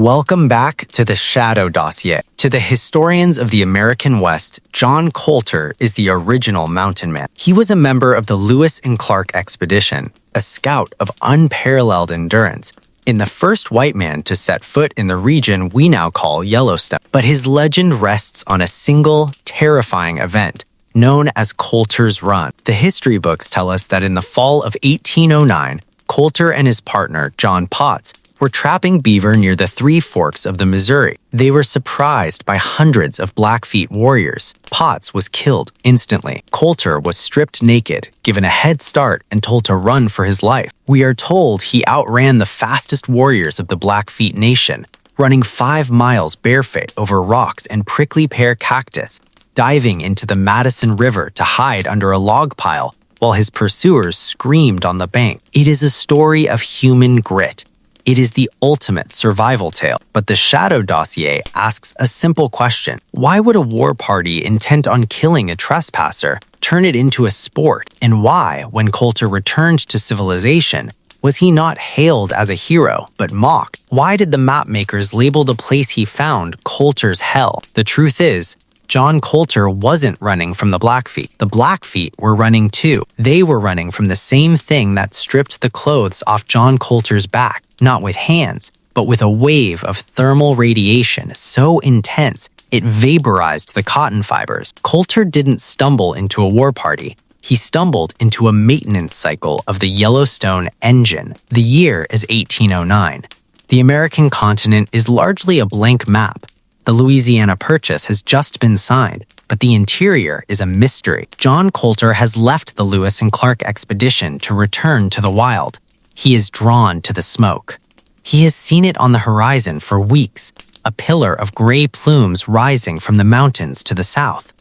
Welcome back to the Shadow Dossier. To the historians of the American West, John Colter is the original mountain man. He was a member of the Lewis and Clark expedition, a scout of unparalleled endurance, and the first white man to set foot in the region we now call Yellowstone. But his legend rests on a single, terrifying event known as Colter's Run. The history books tell us that in the fall of 1809, Colter and his partner, John Potts, were trapping beaver near the Three Forks of the Missouri. They were surprised by hundreds of Blackfeet warriors. Potts was killed instantly. Colter was stripped naked, given a head start, and told to run for his life. We are told he outran the fastest warriors of the Blackfeet Nation, running 5 miles barefoot over rocks and prickly pear cactus, diving into the Madison River to hide under a log pile while his pursuers screamed on the bank. It is a story of human grit. It is the ultimate survival tale. But the Shadow Dossier asks a simple question. Why would a war party intent on killing a trespasser turn it into a sport? And why, when Colter returned to civilization, was he not hailed as a hero, but mocked? Why did the mapmakers label the place he found Colter's Hell? The truth is, John Colter wasn't running from the Blackfeet. The Blackfeet were running too. They were running from the same thing that stripped the clothes off John Colter's back, not with hands, but with a wave of thermal radiation so intense it vaporized the cotton fibers. Colter didn't stumble into a war party. He stumbled into a maintenance cycle of the Yellowstone engine. The year is 1809. The American continent is largely a blank map. The Louisiana Purchase has just been signed, but the interior is a mystery. John Colter has left the Lewis and Clark expedition to return to the wild. He is drawn to the smoke. He has seen it on the horizon for weeks, a pillar of gray plumes rising from the mountains to the south.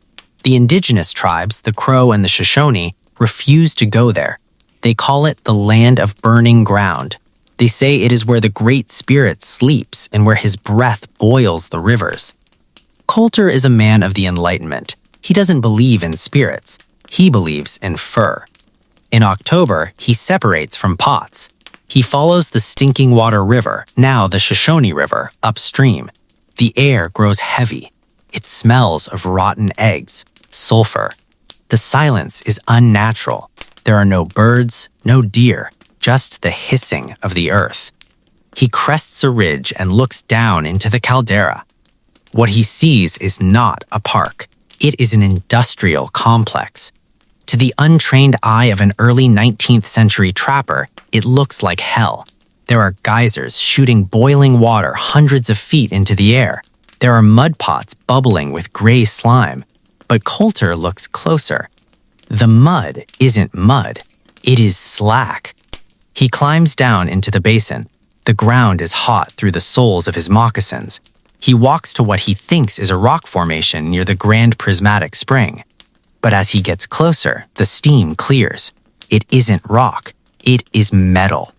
The indigenous tribes, the Crow and the Shoshone, refuse to go there. They call it the land of burning ground. They say it is where the Great Spirit sleeps and where his breath boils the rivers. Colter is a man of the Enlightenment. He doesn't believe in spirits. He believes in fur. In October, he separates from Potts. He follows the Stinking Water River, now the Shoshone River, upstream. The air grows heavy. It smells of rotten eggs, sulfur. The silence is unnatural. There are no birds, no deer, just the hissing of the earth. He crests a ridge and looks down into the caldera. What he sees is not a park. It is an industrial complex. To the untrained eye of an early 19th century trapper, it looks like hell. There are geysers shooting boiling water hundreds of feet into the air. There are mud pots bubbling with gray slime. But Colter looks closer. The mud isn't mud. It is slack. He climbs down into the basin. The ground is hot through the soles of his moccasins. He walks to what he thinks is a rock formation near the Grand Prismatic Spring. But as he gets closer, the steam clears. It isn't rock. It is metal.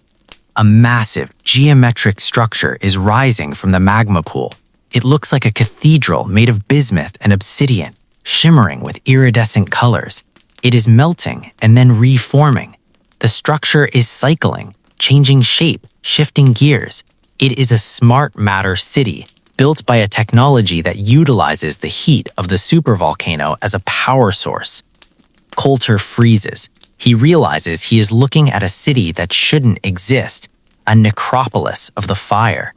A massive, geometric structure is rising from the magma pool. It looks like a cathedral made of bismuth and obsidian, shimmering with iridescent colors. It is melting and then reforming. The structure is cycling, changing shape, shifting gears. It is a smart matter city, built by a technology that utilizes the heat of the supervolcano as a power source. Colter freezes. He realizes he is looking at a city that shouldn't exist, a necropolis of the fire.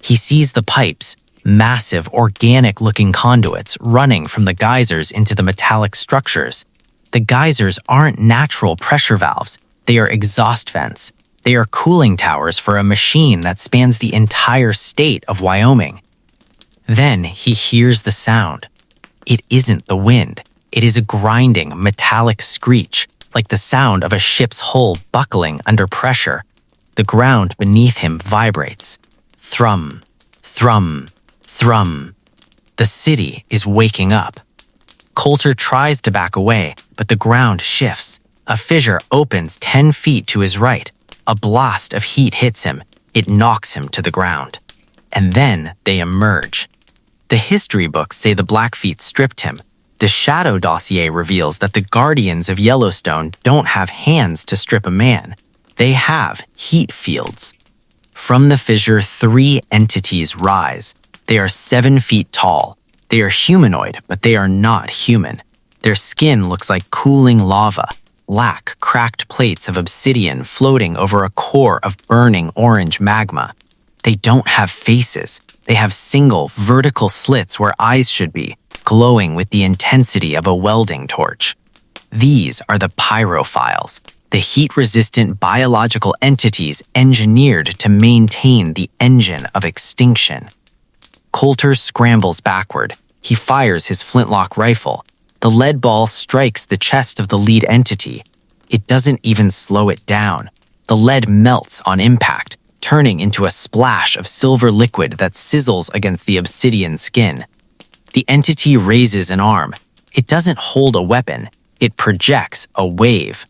He sees the pipes, massive organic-looking conduits running from the geysers into the metallic structures. The geysers aren't natural pressure valves. They are exhaust vents. They are cooling towers for a machine that spans the entire state of Wyoming. Then he hears the sound. It isn't the wind. It is a grinding, metallic screech, like the sound of a ship's hull buckling under pressure. The ground beneath him vibrates. Thrum, thrum, thrum. The city is waking up. Colter tries to back away, but the ground shifts. A fissure opens 10 feet to his right. A blast of heat hits him. It knocks him to the ground. And then they emerge. The history books say the Blackfeet stripped him. The Shadow Dossier reveals that the guardians of Yellowstone don't have hands to strip a man. They have heat fields. From the fissure, three entities rise. They are 7 feet tall. They are humanoid, but they are not human. Their skin looks like cooling lava, black, cracked plates of obsidian floating over a core of burning orange magma. They don't have faces. They have single, vertical slits where eyes should be, glowing with the intensity of a welding torch. These are the pyrophiles, the heat-resistant biological entities engineered to maintain the engine of extinction. Colter scrambles backward. He fires his flintlock rifle. The lead ball strikes the chest of the lead entity. It doesn't even slow it down. The lead melts on impact, turning into a splash of silver liquid that sizzles against the obsidian skin. The entity raises an arm. It doesn't hold a weapon. It projects a wave.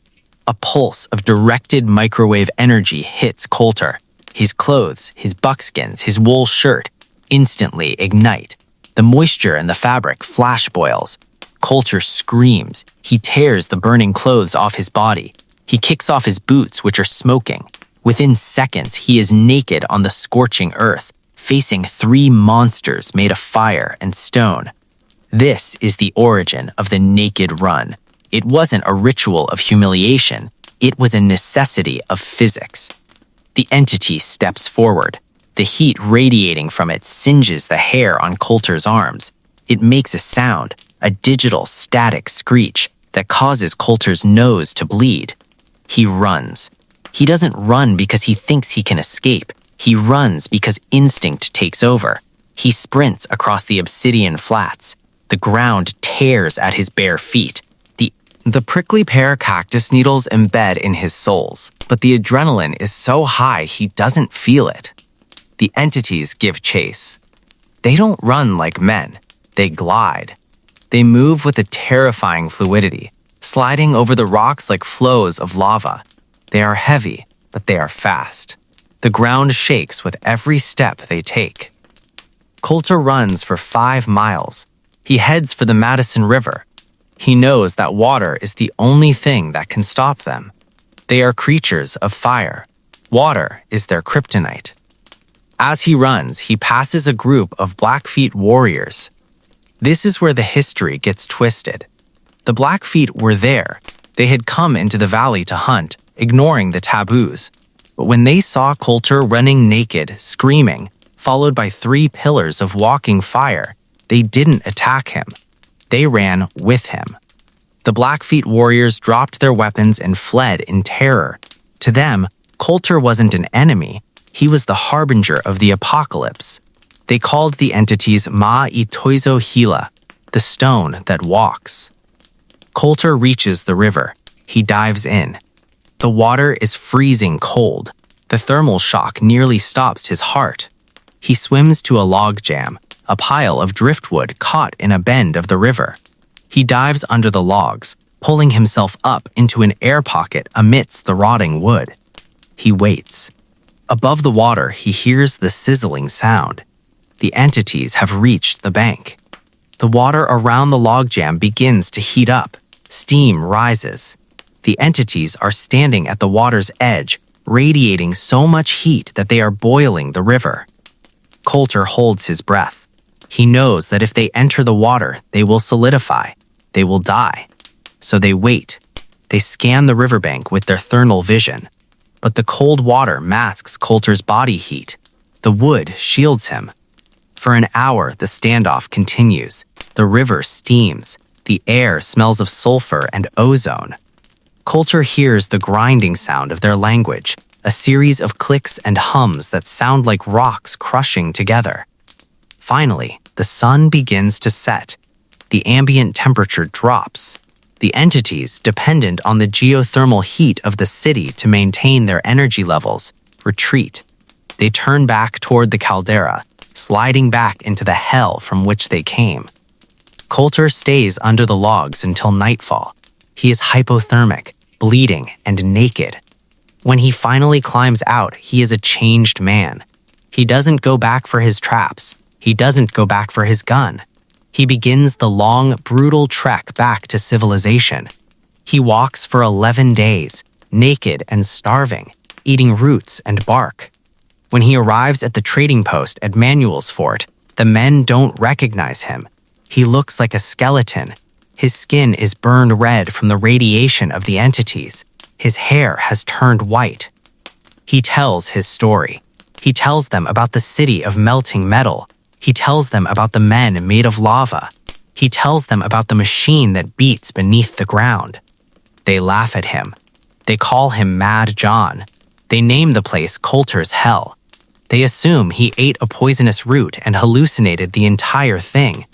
A pulse of directed microwave energy hits Colter. His clothes, his buckskins, his wool shirt instantly ignite. The moisture in the fabric flash boils. Colter screams. He tears the burning clothes off his body. He kicks off his boots, which are smoking. Within seconds, he is naked on the scorching earth, facing 3 monsters made of fire and stone. This is the origin of the Naked Run. It wasn't a ritual of humiliation. It was a necessity of physics. The entity steps forward. The heat radiating from it singes the hair on Colter's arms. It makes a sound, a digital static screech that causes Colter's nose to bleed. He runs. He doesn't run because he thinks he can escape. He runs because instinct takes over. He sprints across the obsidian flats. The ground tears at his bare feet. The prickly pear cactus needles embed in his soles, but the adrenaline is so high he doesn't feel it. The entities give chase. They don't run like men. They glide. They move with a terrifying fluidity, sliding over the rocks like flows of lava. They are heavy, but they are fast. The ground shakes with every step they take. Colter runs for 5 miles. He heads for the Madison River. He knows that water is the only thing that can stop them. They are creatures of fire. Water is their kryptonite. As he runs, he passes a group of Blackfeet warriors. This is where the history gets twisted. The Blackfeet were there. They had come into the valley to hunt, ignoring the taboos. But when they saw Colter running naked, screaming, followed by 3 pillars of walking fire, they didn't attack him. They ran with him. The Blackfeet warriors dropped their weapons and fled in terror. To them, Colter wasn't an enemy. He was the harbinger of the apocalypse. They called the entities Ma-i-toizo Hila, the stone that walks. Colter reaches the river. He dives in. The water is freezing cold. The thermal shock nearly stops his heart. He swims to a log jam, a pile of driftwood caught in a bend of the river. He dives under the logs, pulling himself up into an air pocket amidst the rotting wood. He waits. Above the water, he hears the sizzling sound. The entities have reached the bank. The water around the logjam begins to heat up. Steam rises. The entities are standing at the water's edge, radiating so much heat that they are boiling the river. Colter holds his breath. He knows that if they enter the water, they will solidify. They will die. So they wait. They scan the riverbank with their thermal vision. But the cold water masks Colter's body heat. The wood shields him. For an hour, the standoff continues. The river steams. The air smells of sulfur and ozone. Colter hears the grinding sound of their language, a series of clicks and hums that sound like rocks crushing together. Finally, the sun begins to set. The ambient temperature drops. The entities, dependent on the geothermal heat of the city to maintain their energy levels, retreat. They turn back toward the caldera, sliding back into the hell from which they came. Colter stays under the logs until nightfall. He is hypothermic, bleeding, and naked. When he finally climbs out, he is a changed man. He doesn't go back for his traps. He doesn't go back for his gun. He begins the long, brutal trek back to civilization. He walks for 11 days, naked and starving, eating roots and bark. When he arrives at the trading post at Manuel's fort, the men don't recognize him. He looks like a skeleton. His skin is burned red from the radiation of the entities. His hair has turned white. He tells his story. He tells them about the city of melting metal. He tells them about the men made of lava. He tells them about the machine that beats beneath the ground. They laugh at him. They call him Mad John. They name the place Colter's Hell. They assume he ate a poisonous root and hallucinated the entire thing.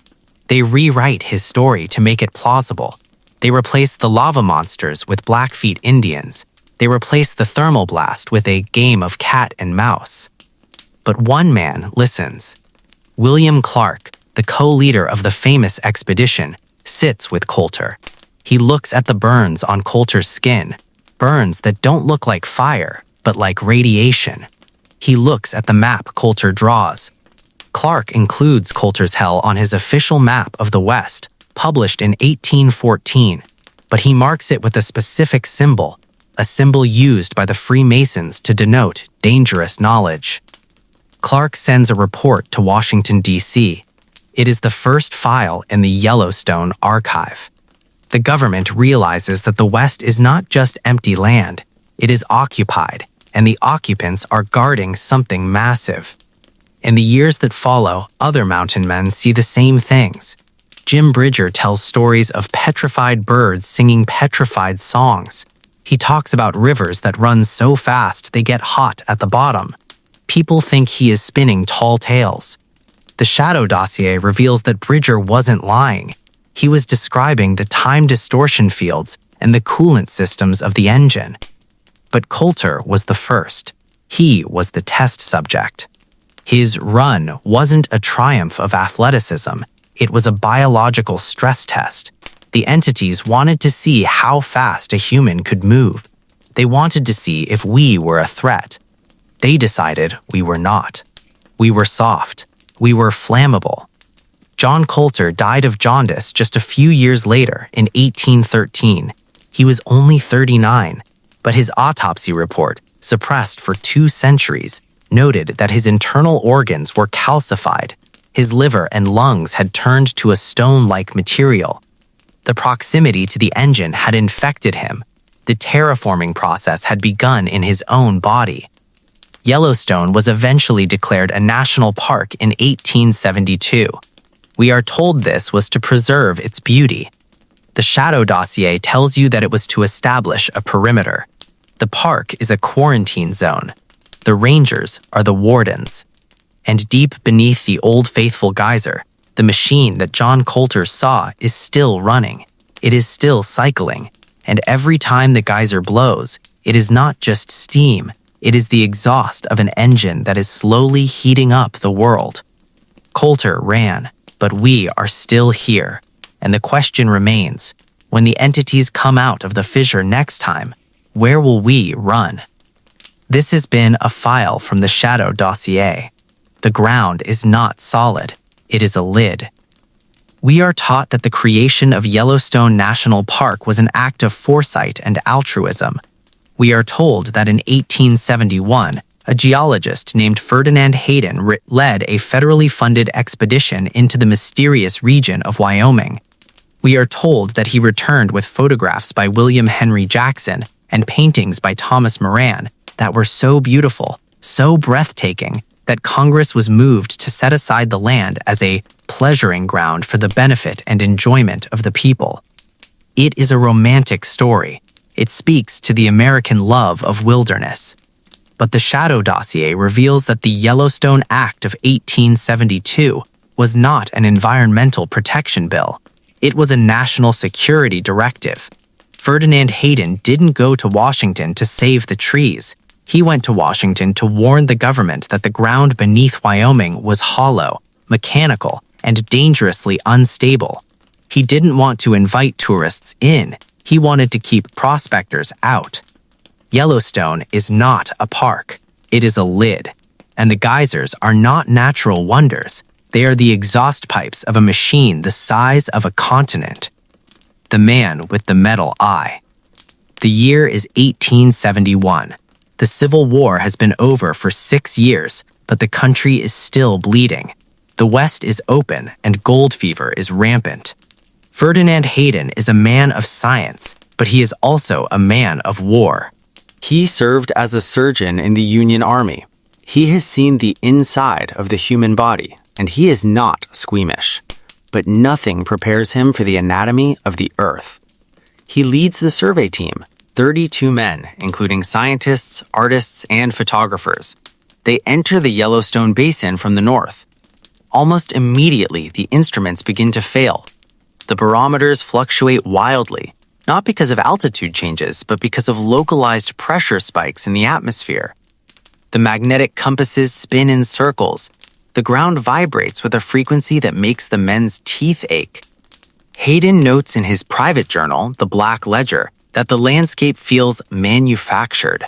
They rewrite his story to make it plausible. They replace the lava monsters with Blackfeet Indians. They replace the thermal blast with a game of cat and mouse. But one man listens. William Clark, the co-leader of the famous expedition, sits with Colter. He looks at the burns on Colter's skin, burns that don't look like fire, but like radiation. He looks at the map Colter draws. Clark includes Colter's Hell on his official map of the West, published in 1814, but he marks it with a specific symbol, a symbol used by the Freemasons to denote dangerous knowledge. Clark sends a report to Washington, D.C. It is the first file in the Yellowstone archive. The government realizes that the West is not just empty land, it is occupied, and the occupants are guarding something massive. In the years that follow, other mountain men see the same things. Jim Bridger tells stories of petrified birds singing petrified songs. He talks about rivers that run so fast they get hot at the bottom. People think he is spinning tall tales. The Shadow Dossier reveals that Bridger wasn't lying. He was describing the time distortion fields and the coolant systems of the engine. But Colter was the first. He was the test subject. His run wasn't a triumph of athleticism. It was a biological stress test. The entities wanted to see how fast a human could move. They wanted to see if we were a threat. They decided we were not. We were soft. We were flammable. John Colter died of jaundice just a few years later in 1813. He was only 39, but his autopsy report, suppressed for 2 centuries, noted that his internal organs were calcified. His liver and lungs had turned to a stone-like material. The proximity to the engine had infected him. The terraforming process had begun in his own body. Yellowstone was eventually declared a national park in 1872. We are told this was to preserve its beauty. The Shadow Dossier tells you that it was to establish a perimeter. The park is a quarantine zone. The rangers are the wardens. And deep beneath the Old Faithful geyser, the machine that John Colter saw is still running. It is still cycling. And every time the geyser blows, it is not just steam. It is the exhaust of an engine that is slowly heating up the world. Colter ran, but we are still here. And the question remains, when the entities come out of the fissure next time, where will we run? This has been a file from the Shadow Dossier. The ground is not solid. It is a lid. We are taught that the creation of Yellowstone National Park was an act of foresight and altruism. We are told that in 1871, a geologist named Ferdinand Hayden led a federally funded expedition into the mysterious region of Wyoming. We are told that he returned with photographs by William Henry Jackson and paintings by Thomas Moran that were so beautiful, so breathtaking, that Congress was moved to set aside the land as a pleasuring ground for the benefit and enjoyment of the people. It is a romantic story. It speaks to the American love of wilderness. But the Shadow Dossier reveals that the Yellowstone Act of 1872 was not an environmental protection bill. It was a national security directive. Ferdinand Hayden didn't go to Washington to save the trees. He went to Washington to warn the government that the ground beneath Wyoming was hollow, mechanical, and dangerously unstable. He didn't want to invite tourists in. He wanted to keep prospectors out. Yellowstone is not a park. It is a lid. And the geysers are not natural wonders. They are the exhaust pipes of a machine the size of a continent. The man with the metal eye. The year is 1871. The Civil War has been over for 6 years, but the country is still bleeding. The West is open and gold fever is rampant. Ferdinand Hayden is a man of science, but he is also a man of war. He served as a surgeon in the Union Army. He has seen the inside of the human body, and he is not squeamish. But nothing prepares him for the anatomy of the Earth. He leads the survey team, 32 men, including scientists, artists, and photographers. They enter the Yellowstone Basin from the north. Almost immediately, the instruments begin to fail. The barometers fluctuate wildly, not because of altitude changes, but because of localized pressure spikes in the atmosphere. The magnetic compasses spin in circles. The ground vibrates with a frequency that makes the men's teeth ache. Hayden notes in his private journal, The Black Ledger, that the landscape feels manufactured.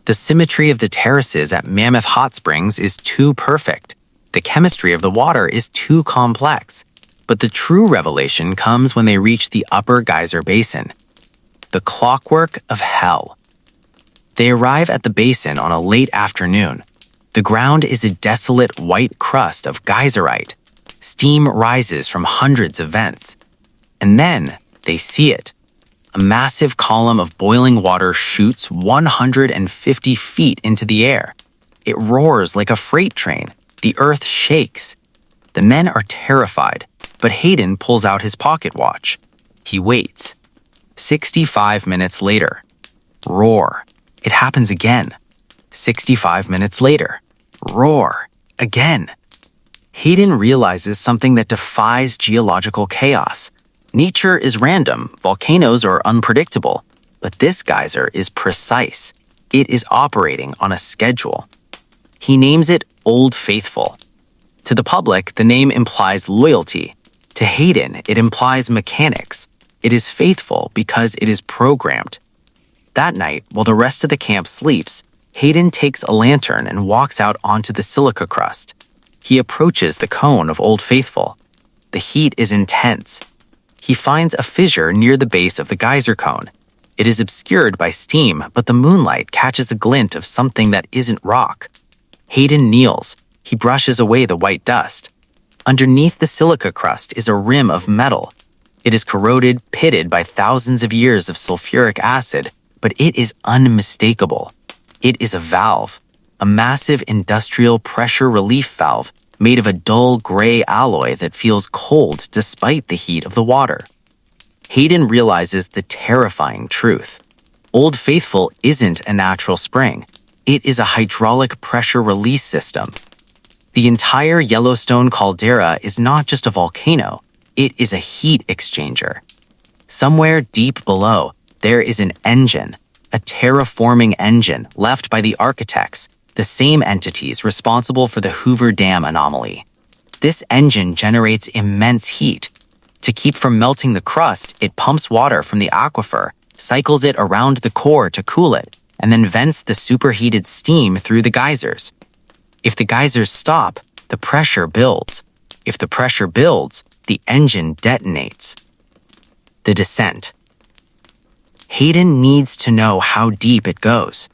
The symmetry of the terraces at Mammoth Hot Springs is too perfect. The chemistry of the water is too complex. But the true revelation comes when they reach the upper geyser basin. The clockwork of hell. They arrive at the basin on a late afternoon. The ground is a desolate white crust of geyserite. Steam rises from hundreds of vents. And then they see it. A massive column of boiling water shoots 150 feet into the air. It roars like a freight train. The earth shakes. The men are terrified, but Hayden pulls out his pocket watch. He waits. 65 minutes later. Roar. It happens again. 65 minutes later. Roar. Again. Hayden realizes something that defies geological chaos. Nature is random, volcanoes are unpredictable, but this geyser is precise. It is operating on a schedule. He names it Old Faithful. To the public, the name implies loyalty. To Hayden, it implies mechanics. It is faithful because it is programmed. That night, while the rest of the camp sleeps, Hayden takes a lantern and walks out onto the silica crust. He approaches the cone of Old Faithful. The heat is intense. He finds a fissure near the base of the geyser cone. It is obscured by steam, but the moonlight catches a glint of something that isn't rock. Hayden kneels. He brushes away the white dust. Underneath the silica crust is a rim of metal. It is corroded, pitted by thousands of years of sulfuric acid, but it is unmistakable. It is a valve, a massive industrial pressure relief valve made of a dull gray alloy that feels cold despite the heat of the water. Hayden realizes the terrifying truth. Old Faithful isn't a natural spring. It is a hydraulic pressure release system. The entire Yellowstone caldera is not just a volcano, it is a heat exchanger. Somewhere deep below, there is an engine, a terraforming engine left by the architects, the same entities responsible for the Hoover Dam anomaly. This engine generates immense heat. To keep from melting the crust, it pumps water from the aquifer, cycles it around the core to cool it, and then vents the superheated steam through the geysers. If the geysers stop, the pressure builds. If the pressure builds, the engine detonates. The descent. Hayden needs to know how deep it goes.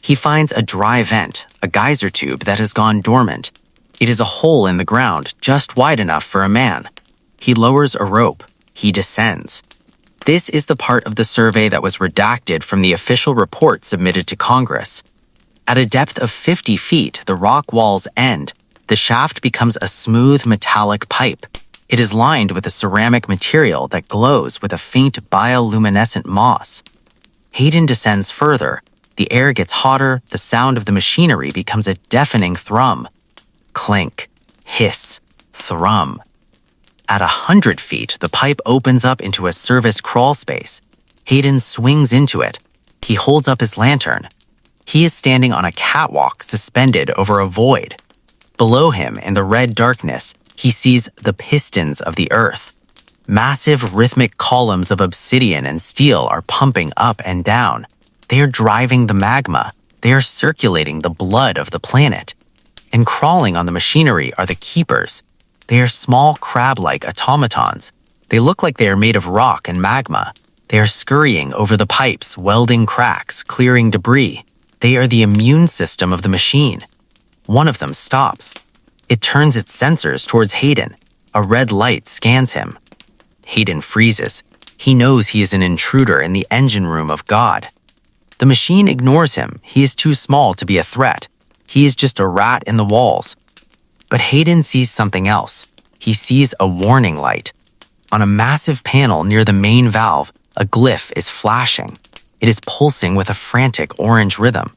He finds a dry vent, a geyser tube that has gone dormant. It is a hole in the ground just wide enough for a man. He lowers a rope. He descends. This is the part of the survey that was redacted from the official report submitted to Congress. At a depth of 50 feet, the rock walls end. The shaft becomes a smooth metallic pipe. It is lined with a ceramic material that glows with a faint bioluminescent moss. Hayden descends further. The air gets hotter, the sound of the machinery becomes a deafening thrum. Clink, hiss, thrum. At 100 feet, the pipe opens up into a service crawl space. Hayden swings into it. He holds up his lantern. He is standing on a catwalk suspended over a void. Below him, in the red darkness, he sees the pistons of the earth. Massive rhythmic columns of obsidian and steel are pumping up and down. They are driving the magma. They are circulating the blood of the planet. And crawling on the machinery are the keepers. They are small crab-like automatons. They look like they are made of rock and magma. They are scurrying over the pipes, welding cracks, clearing debris. They are the immune system of the machine. One of them stops. It turns its sensors towards Hayden. A red light scans him. Hayden freezes. He knows he is an intruder in the engine room of God. The machine ignores him. He is too small to be a threat. He is just a rat in the walls. But Hayden sees something else. He sees a warning light. On a massive panel near the main valve, a glyph is flashing. It is pulsing with a frantic orange rhythm.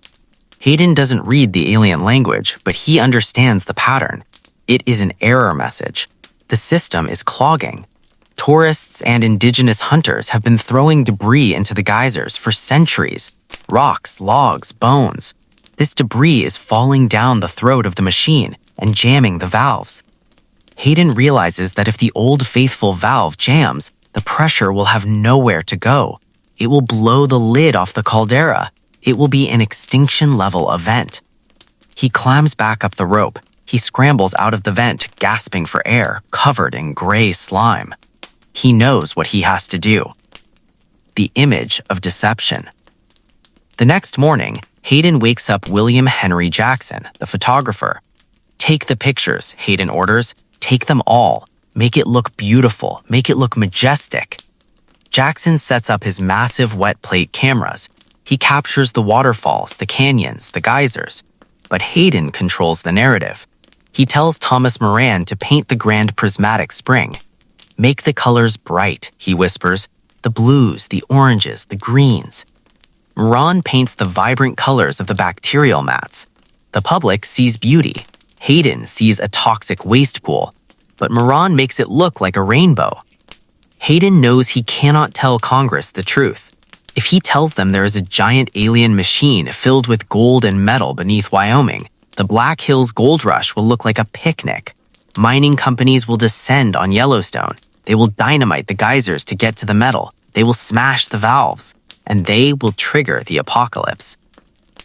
Hayden doesn't read the alien language, but he understands the pattern. It is an error message. The system is clogging. Tourists and indigenous hunters have been throwing debris into the geysers for centuries. Rocks, logs, bones. This debris is falling down the throat of the machine and jamming the valves. Hayden realizes that if the old faithful valve jams, the pressure will have nowhere to go. It will blow the lid off the caldera. It will be an extinction-level event. He climbs back up the rope. He scrambles out of the vent, gasping for air, covered in gray slime. He knows what he has to do. The image of deception. The next morning, Hayden wakes up William Henry Jackson, the photographer. "Take the pictures," Hayden orders. "Take them all. Make it look beautiful. Make it look majestic." Jackson sets up his massive wet plate cameras. He captures the waterfalls, the canyons, the geysers. But Hayden controls the narrative. He tells Thomas Moran to paint the Grand Prismatic Spring. "Make the colors bright," he whispers. "The blues, the oranges, the greens." Moran paints the vibrant colors of the bacterial mats. The public sees beauty. Hayden sees a toxic waste pool. But Moran makes it look like a rainbow. Hayden knows he cannot tell Congress the truth. If he tells them there is a giant alien machine filled with gold and metal beneath Wyoming, the Black Hills Gold Rush will look like a picnic. Mining companies will descend on Yellowstone. They will dynamite the geysers to get to the metal. They will smash the valves. And they will trigger the apocalypse.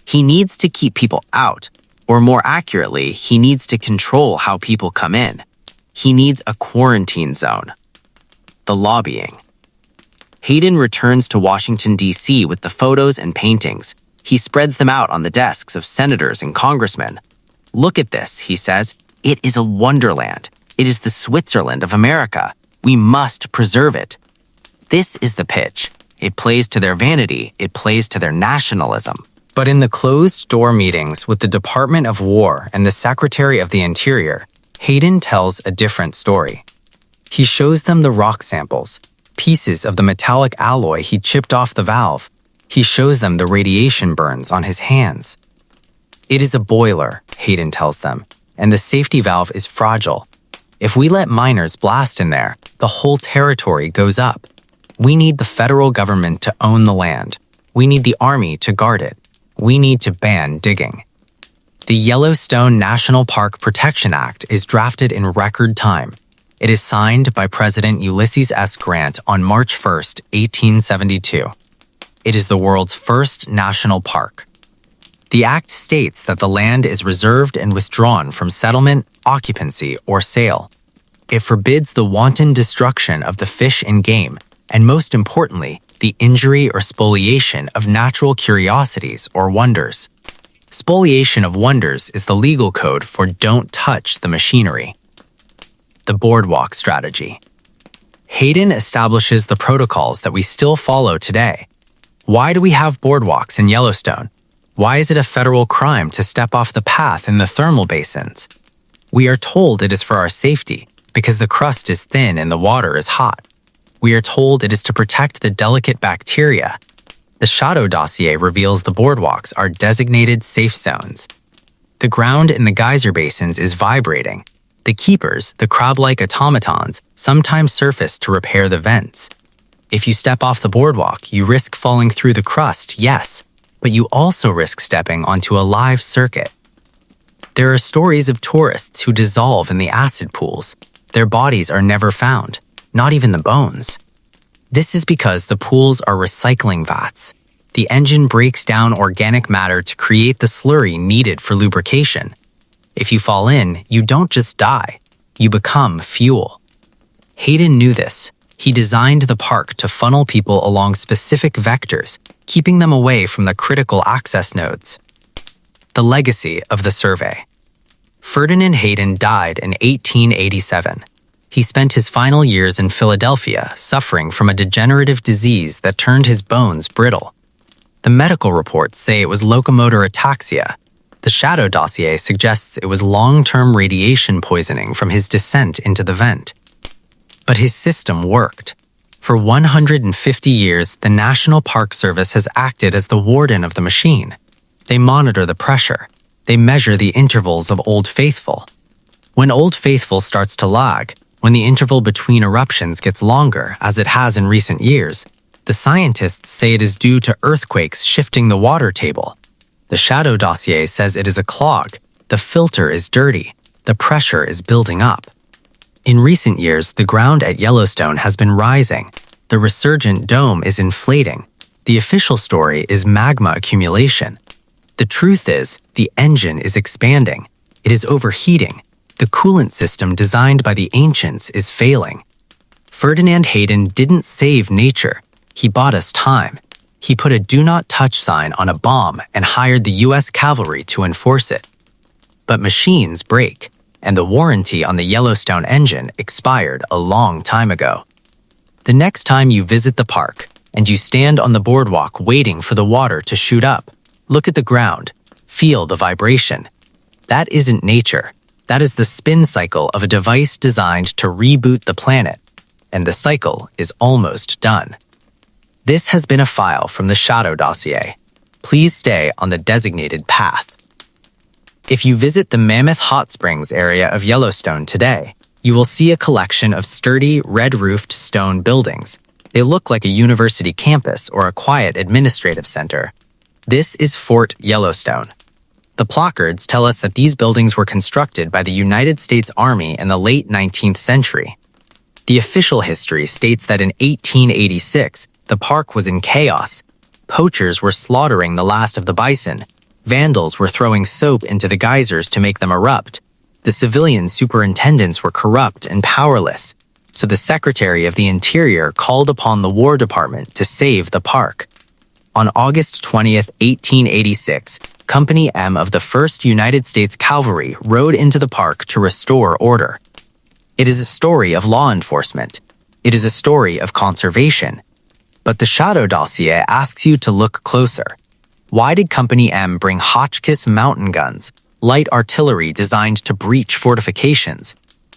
He needs to keep people out, or more accurately, he needs to control how people come in. He needs a quarantine zone. The lobbying. Hayden returns to Washington, D.C. with the photos and paintings. He spreads them out on the desks of senators and congressmen. "Look at this," he says. "It is a wonderland. It is the Switzerland of America. We must preserve it." This is the pitch. It plays to their vanity. It plays to their nationalism. But in the closed-door meetings with the Department of War and the Secretary of the Interior, Hayden tells a different story. He shows them the rock samples, pieces of the metallic alloy he chipped off the valve. He shows them the radiation burns on his hands. "It is a boiler," Hayden tells them, "and the safety valve is fragile. If we let miners blast in there, the whole territory goes up. We need the federal government to own the land. We need the army to guard it. We need to ban digging." The Yellowstone National Park Protection Act is drafted in record time. It is signed by President Ulysses S. Grant on March 1, 1872. It is the world's first national park. The act states that the land is reserved and withdrawn from settlement, occupancy, or sale. It forbids the wanton destruction of the fish and game, and most importantly, the injury or spoliation of natural curiosities or wonders. Spoliation of wonders is the legal code for don't touch the machinery. The boardwalk strategy. Hayden establishes the protocols that we still follow today. Why do we have boardwalks in Yellowstone? Why is it a federal crime to step off the path in the thermal basins? We are told it is for our safety because the crust is thin and the water is hot. We are told it is to protect the delicate bacteria. The Shadow Dossier reveals the boardwalks are designated safe zones. The ground in the geyser basins is vibrating. The keepers, the crab-like automatons, sometimes surface to repair the vents. If you step off the boardwalk, you risk falling through the crust, yes, but you also risk stepping onto a live circuit. There are stories of tourists who dissolve in the acid pools. Their bodies are never found. Not even the bones. This is because the pools are recycling vats. The engine breaks down organic matter to create the slurry needed for lubrication. If you fall in, you don't just die. You become fuel. Hayden knew this. He designed the park to funnel people along specific vectors, keeping them away from the critical access nodes. The legacy of the survey. Ferdinand Hayden died in 1887. He spent his final years in Philadelphia suffering from a degenerative disease that turned his bones brittle. The medical reports say it was locomotor ataxia. The Shadow Dossier suggests it was long-term radiation poisoning from his descent into the vent. But his system worked. For 150 years, the National Park Service has acted as the warden of the machine. They monitor the pressure. They measure the intervals of Old Faithful. When Old Faithful starts to lag, when the interval between eruptions gets longer, as it has in recent years, the scientists say it is due to earthquakes shifting the water table. The Shadow Dossier says it is a clog. The filter is dirty. The pressure is building up. In recent years, the ground at Yellowstone has been rising. The resurgent dome is inflating. The official story is magma accumulation. The truth is, the engine is expanding. It is overheating. The coolant system designed by the ancients is failing. Ferdinand Hayden didn't save nature. He bought us time. He put a do not touch sign on a bomb and hired the US cavalry to enforce it. But machines break, and the warranty on the Yellowstone engine expired a long time ago. The next time you visit the park and you stand on the boardwalk waiting for the water to shoot up, look at the ground, feel the vibration. That isn't nature. That is the spin cycle of a device designed to reboot the planet, and the cycle is almost done. This has been a file from the Shadow Dossier. Please stay on the designated path. If you visit the Mammoth Hot Springs area of Yellowstone today, you will see a collection of sturdy, red-roofed stone buildings. They look like a university campus or a quiet administrative center. This is Fort Yellowstone. The placards tell us that these buildings were constructed by the United States Army in the late 19th century. The official history states that in 1886, the park was in chaos. Poachers were slaughtering the last of the bison. Vandals were throwing soap into the geysers to make them erupt. The civilian superintendents were corrupt and powerless, so the Secretary of the Interior called upon the War Department to save the park. On August 20th, 1886, Company M of the 1st United States Cavalry rode into the park to restore order. It is a story of law enforcement. It is a story of conservation. But the Shadow Dossier asks you to look closer. Why did Company M bring Hotchkiss mountain guns, light artillery designed to breach fortifications?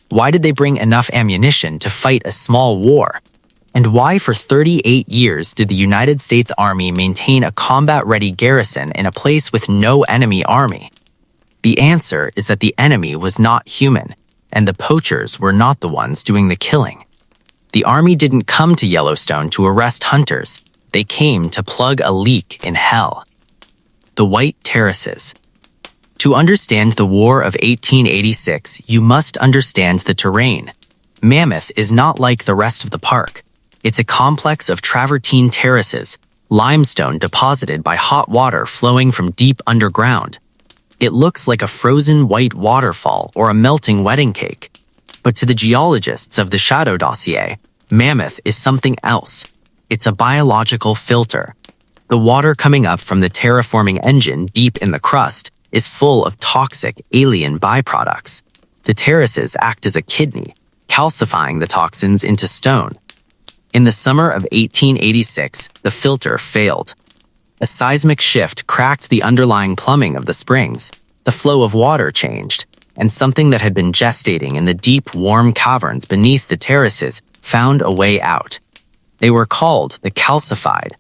Why did they bring enough ammunition to fight a small war? And why for 38 years did the United States Army maintain a combat-ready garrison in a place with no enemy army? The answer is that the enemy was not human, and the poachers were not the ones doing the killing. The Army didn't come to Yellowstone to arrest hunters. They came to plug a leak in hell. The White Terraces. To understand the War of 1886, you must understand the terrain. Mammoth is not like the rest of the park. It's a complex of travertine terraces, limestone deposited by hot water flowing from deep underground. It looks like a frozen white waterfall or a melting wedding cake. But to the geologists of the Shadow Dossier, Mammoth is something else. It's a biological filter. The water coming up from the terraforming engine deep in the crust is full of toxic alien byproducts. The terraces act as a kidney, calcifying the toxins into stone. In the summer of 1886, the filter failed. A seismic shift cracked the underlying plumbing of the springs. The flow of water changed, and something that had been gestating in the deep, warm caverns beneath the terraces found a way out. They were called the calcified.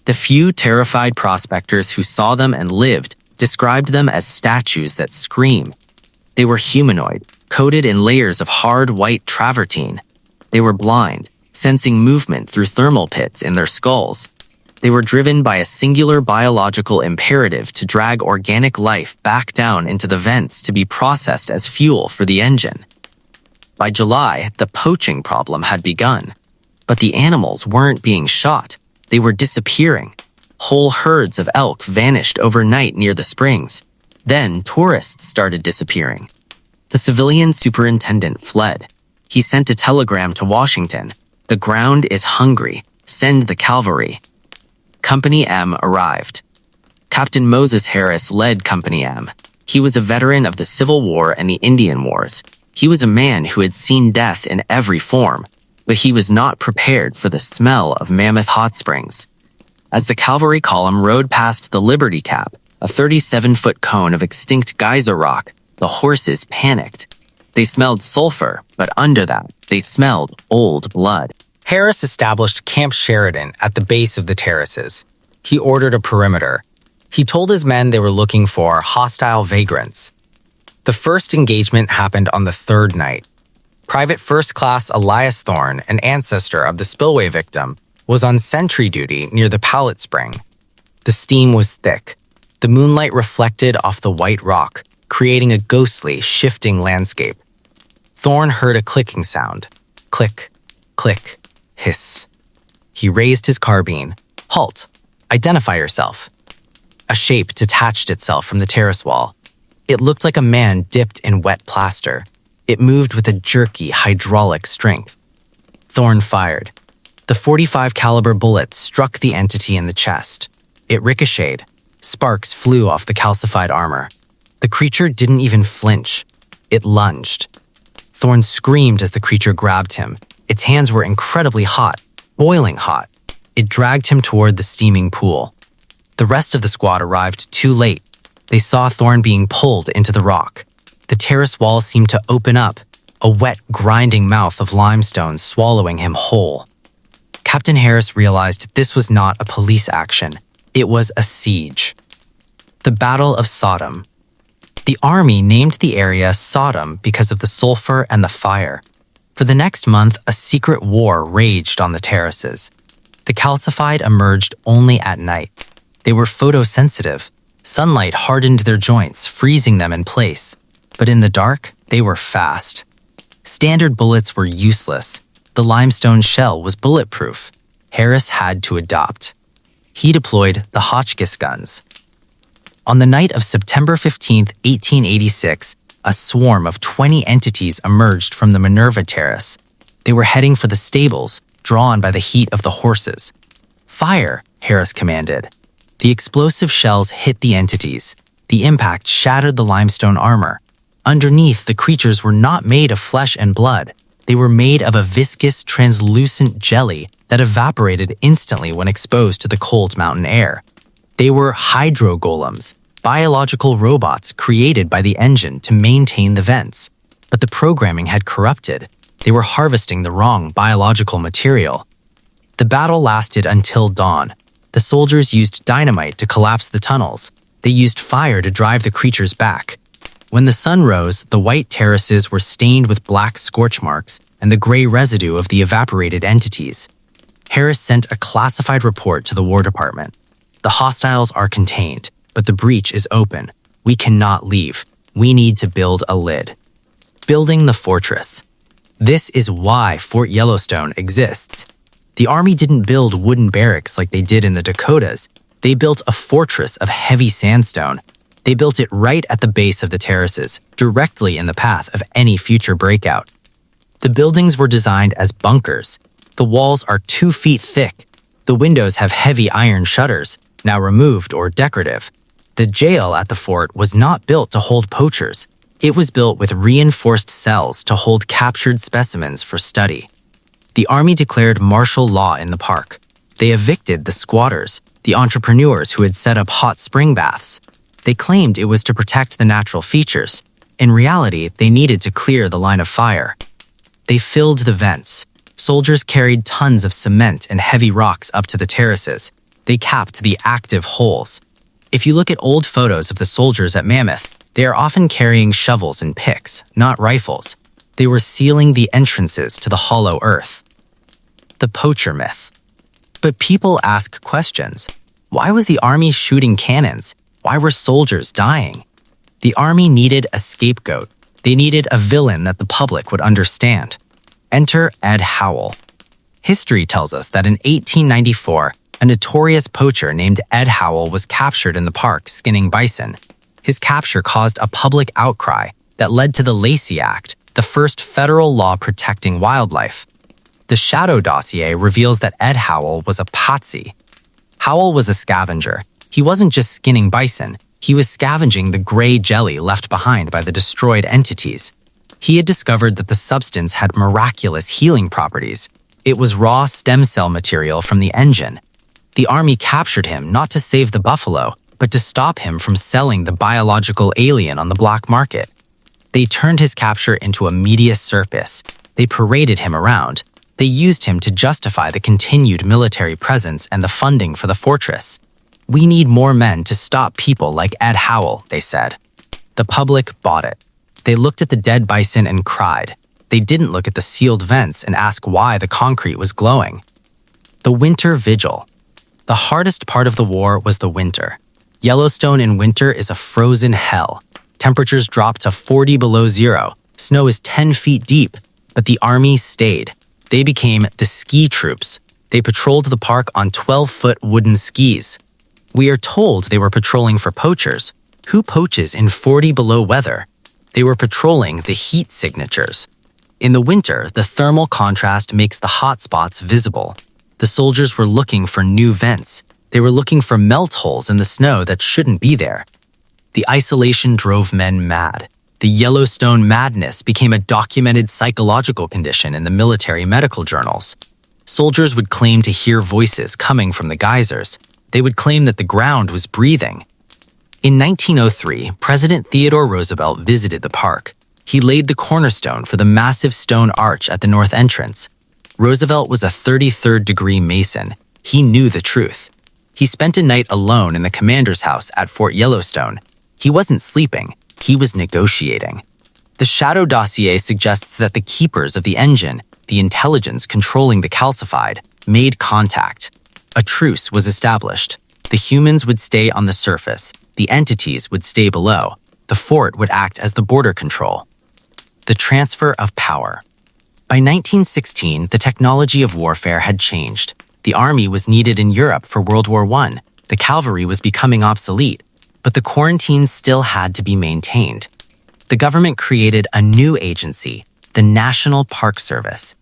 The few terrified prospectors who saw them and lived described them as statues that scream. They were humanoid, coated in layers of hard white travertine. They were blind, sensing movement through thermal pits in their skulls. They were driven by a singular biological imperative to drag organic life back down into the vents to be processed as fuel for the engine. By July, the poaching problem had begun. But the animals weren't being shot. They were disappearing. Whole herds of elk vanished overnight near the springs. Then tourists started disappearing. The civilian superintendent fled. He sent a telegram to Washington. The ground is hungry. Send the cavalry. Company M arrived. Captain Moses Harris led Company M. He was a veteran of the Civil War and the Indian Wars. He was a man who had seen death in every form, but he was not prepared for the smell of Mammoth Hot Springs. As the cavalry column rode past the Liberty Cap, a 37-foot cone of extinct geyser rock, the horses panicked. They smelled sulfur, but under that, they smelled old blood. Harris established Camp Sheridan at the base of the terraces. He ordered a perimeter. He told his men they were looking for hostile vagrants. The first engagement happened on the third night. Private First Class Elias Thorne, an ancestor of the spillway victim, was on sentry duty near the Pallet Spring. The steam was thick. The moonlight reflected off the white rock, creating a ghostly, shifting landscape. Thorne heard a clicking sound. Click, click, hiss. He raised his carbine. Halt! Identify yourself. A shape detached itself from the terrace wall. It looked like a man dipped in wet plaster. It moved with a jerky, hydraulic strength. Thorne fired. The .45 caliber bullet struck the entity in the chest. It ricocheted. Sparks flew off the calcified armor. The creature didn't even flinch. It lunged. Thorne screamed as the creature grabbed him. Its hands were incredibly hot, boiling hot. It dragged him toward the steaming pool. The rest of the squad arrived too late. They saw Thorne being pulled into the rock. The terrace wall seemed to open up, a wet, grinding mouth of limestone swallowing him whole. Captain Harris realized this was not a police action. It was a siege. The Battle of Sodom. The army named the area Sodom because of the sulfur and the fire. For the next month, a secret war raged on the terraces. The calcified emerged only at night. They were photosensitive. Sunlight hardened their joints, freezing them in place. But in the dark, they were fast. Standard bullets were useless. The limestone shell was bulletproof. Harris had to adopt. He deployed the Hotchkiss guns. On the night of September 15, 1886, a swarm of 20 entities emerged from the Minerva Terrace. They were heading for the stables, drawn by the heat of the horses. Fire, Harris commanded. The explosive shells hit the entities. The impact shattered the limestone armor. Underneath, the creatures were not made of flesh and blood. They were made of a viscous, translucent jelly that evaporated instantly when exposed to the cold mountain air. They were hydrogolems, biological robots created by the engine to maintain the vents. But the programming had corrupted. They were harvesting the wrong biological material. The battle lasted until dawn. The soldiers used dynamite to collapse the tunnels. They used fire to drive the creatures back. When the sun rose, the white terraces were stained with black scorch marks and the gray residue of the evaporated entities. Harris sent a classified report to the War Department. The hostiles are contained, but the breach is open. We cannot leave. We need to build a lid. Building the fortress. This is why Fort Yellowstone exists. The Army didn't build wooden barracks like they did in the Dakotas. They built a fortress of heavy sandstone. They built it right at the base of the terraces, directly in the path of any future breakout. The buildings were designed as bunkers. The walls are 2 feet thick. The windows have heavy iron shutters, now removed or decorative. The jail at the fort was not built to hold poachers. It was built with reinforced cells to hold captured specimens for study. The Army declared martial law in the park. They evicted the squatters, the entrepreneurs who had set up hot spring baths. They claimed it was to protect the natural features. In reality, they needed to clear the line of fire. They filled the vents. Soldiers carried tons of cement and heavy rocks up to the terraces. They capped the active holes. If you look at old photos of the soldiers at Mammoth, they are often carrying shovels and picks, not rifles. They were sealing the entrances to the hollow earth. The poacher myth. But people ask questions. Why was the Army shooting cannons? Why were soldiers dying? The Army needed a scapegoat. They needed a villain that the public would understand. Enter Ed Howell. History tells us that in 1894, a notorious poacher named Ed Howell was captured in the park skinning bison. His capture caused a public outcry that led to the Lacey Act, the first federal law protecting wildlife. The Shadow Dossier reveals that Ed Howell was a patsy. Howell was a scavenger. He wasn't just skinning bison, he was scavenging the gray jelly left behind by the destroyed entities. He had discovered that the substance had miraculous healing properties. It was raw stem cell material from the engine. The army captured him not to save the buffalo, but to stop him from selling the biological alien on the black market. They turned his capture into a media circus. They paraded him around. They used him to justify the continued military presence and the funding for the fortress. "We need more men to stop people like Ed Howell," they said. The public bought it. They looked at the dead bison and cried. They didn't look at the sealed vents and ask why the concrete was glowing. The winter vigil. The hardest part of the war was the winter. Yellowstone in winter is a frozen hell. Temperatures drop to 40 below zero. Snow is 10 feet deep, but the army stayed. They became the ski troops. They patrolled the park on 12-foot wooden skis. We are told they were patrolling for poachers. Who poaches in 40 below weather? They were patrolling the heat signatures. In the winter, the thermal contrast makes the hot spots visible. The soldiers were looking for new vents. They were looking for melt holes in the snow that shouldn't be there. The isolation drove men mad. The Yellowstone madness became a documented psychological condition in the military medical journals. Soldiers would claim to hear voices coming from the geysers. They would claim that the ground was breathing. In 1903, President Theodore Roosevelt visited the park. He laid the cornerstone for the massive stone arch at the north entrance. Roosevelt was a 33rd-degree Mason. He knew the truth. He spent a night alone in the commander's house at Fort Yellowstone. He wasn't sleeping. He was negotiating. The Shadow Dossier suggests that the keepers of the engine, the intelligence controlling the calcified, made contact. A truce was established. The humans would stay on the surface. The entities would stay below. The fort would act as the border control. The transfer of power. By 1916, the technology of warfare had changed. The army was needed in Europe for World War I. The cavalry was becoming obsolete, but the quarantine still had to be maintained. The government created a new agency, the National Park Service.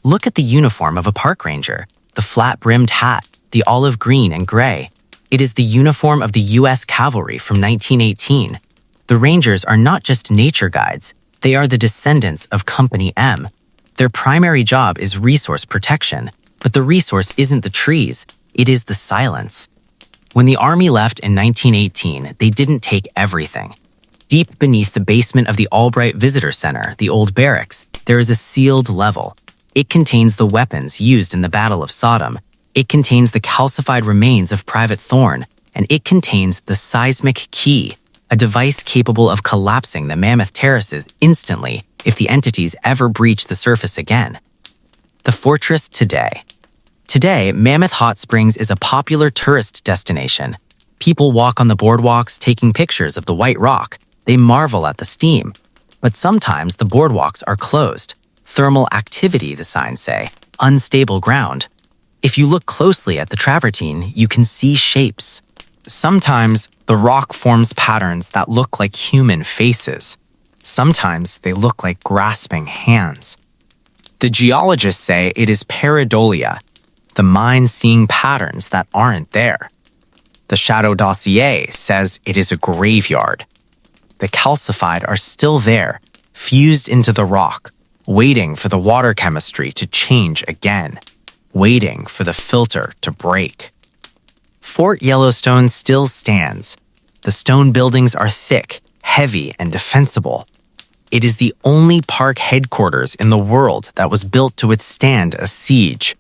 Look at the uniform of a park ranger, the flat-brimmed hat, the olive green and gray. It is the uniform of the U.S. Cavalry from 1918. The Rangers are not just nature guides, they are the descendants of Company M. Their primary job is resource protection, but the resource isn't the trees, it is the silence. When the Army left in 1918, they didn't take everything. Deep beneath the basement of the Albright Visitor Center, the old barracks, there is a sealed level. It contains the weapons used in the Battle of Sodom. It contains the calcified remains of Private Thorn, and it contains the seismic key, a device capable of collapsing the Mammoth Terraces instantly if the entities ever breach the surface again. The fortress today. Today, Mammoth Hot Springs is a popular tourist destination. People walk on the boardwalks taking pictures of the white rock. They marvel at the steam. But sometimes the boardwalks are closed. Thermal activity, the signs say. Unstable ground. If you look closely at the travertine, you can see shapes. Sometimes the rock forms patterns that look like human faces. Sometimes they look like grasping hands. The geologists say it is pareidolia, the mind seeing patterns that aren't there. The Shadow Dossier says it is a graveyard. The calcified are still there, fused into the rock, waiting for the water chemistry to change again, waiting for the filter to break. Fort Yellowstone still stands. The stone buildings are thick, heavy, and defensible. It is the only park headquarters in the world that was built to withstand a siege.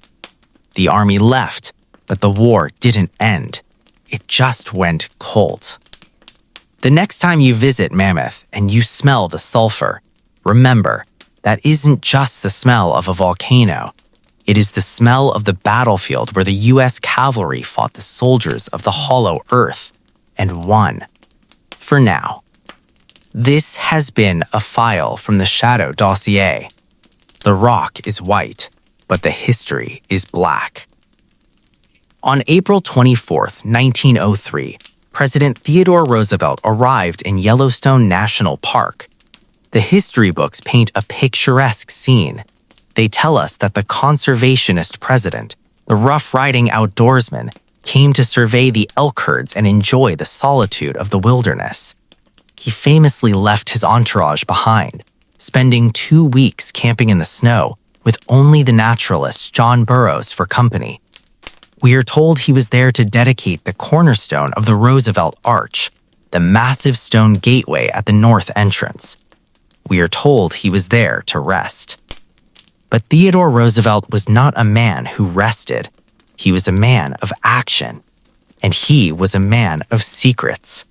The army left, but the war didn't end. It just went cold. The next time you visit Mammoth and you smell the sulfur, remember, that isn't just the smell of a volcano. It is the smell of the battlefield where the U.S. cavalry fought the soldiers of the Hollow Earth and won. For now. This has been a file from the Shadow Dossier. The rock is white, but the history is black. On April 24, 1903, President Theodore Roosevelt arrived in Yellowstone National Park. The history books paint a picturesque scene. They tell us that the conservationist president, the rough-riding outdoorsman, came to survey the elk herds and enjoy the solitude of the wilderness. He famously left his entourage behind, spending 2 weeks camping in the snow with only the naturalist John Burroughs for company. We are told he was there to dedicate the cornerstone of the Roosevelt Arch, the massive stone gateway at the north entrance. We are told he was there to rest. But Theodore Roosevelt was not a man who rested. He was a man of action, and he was a man of secrets.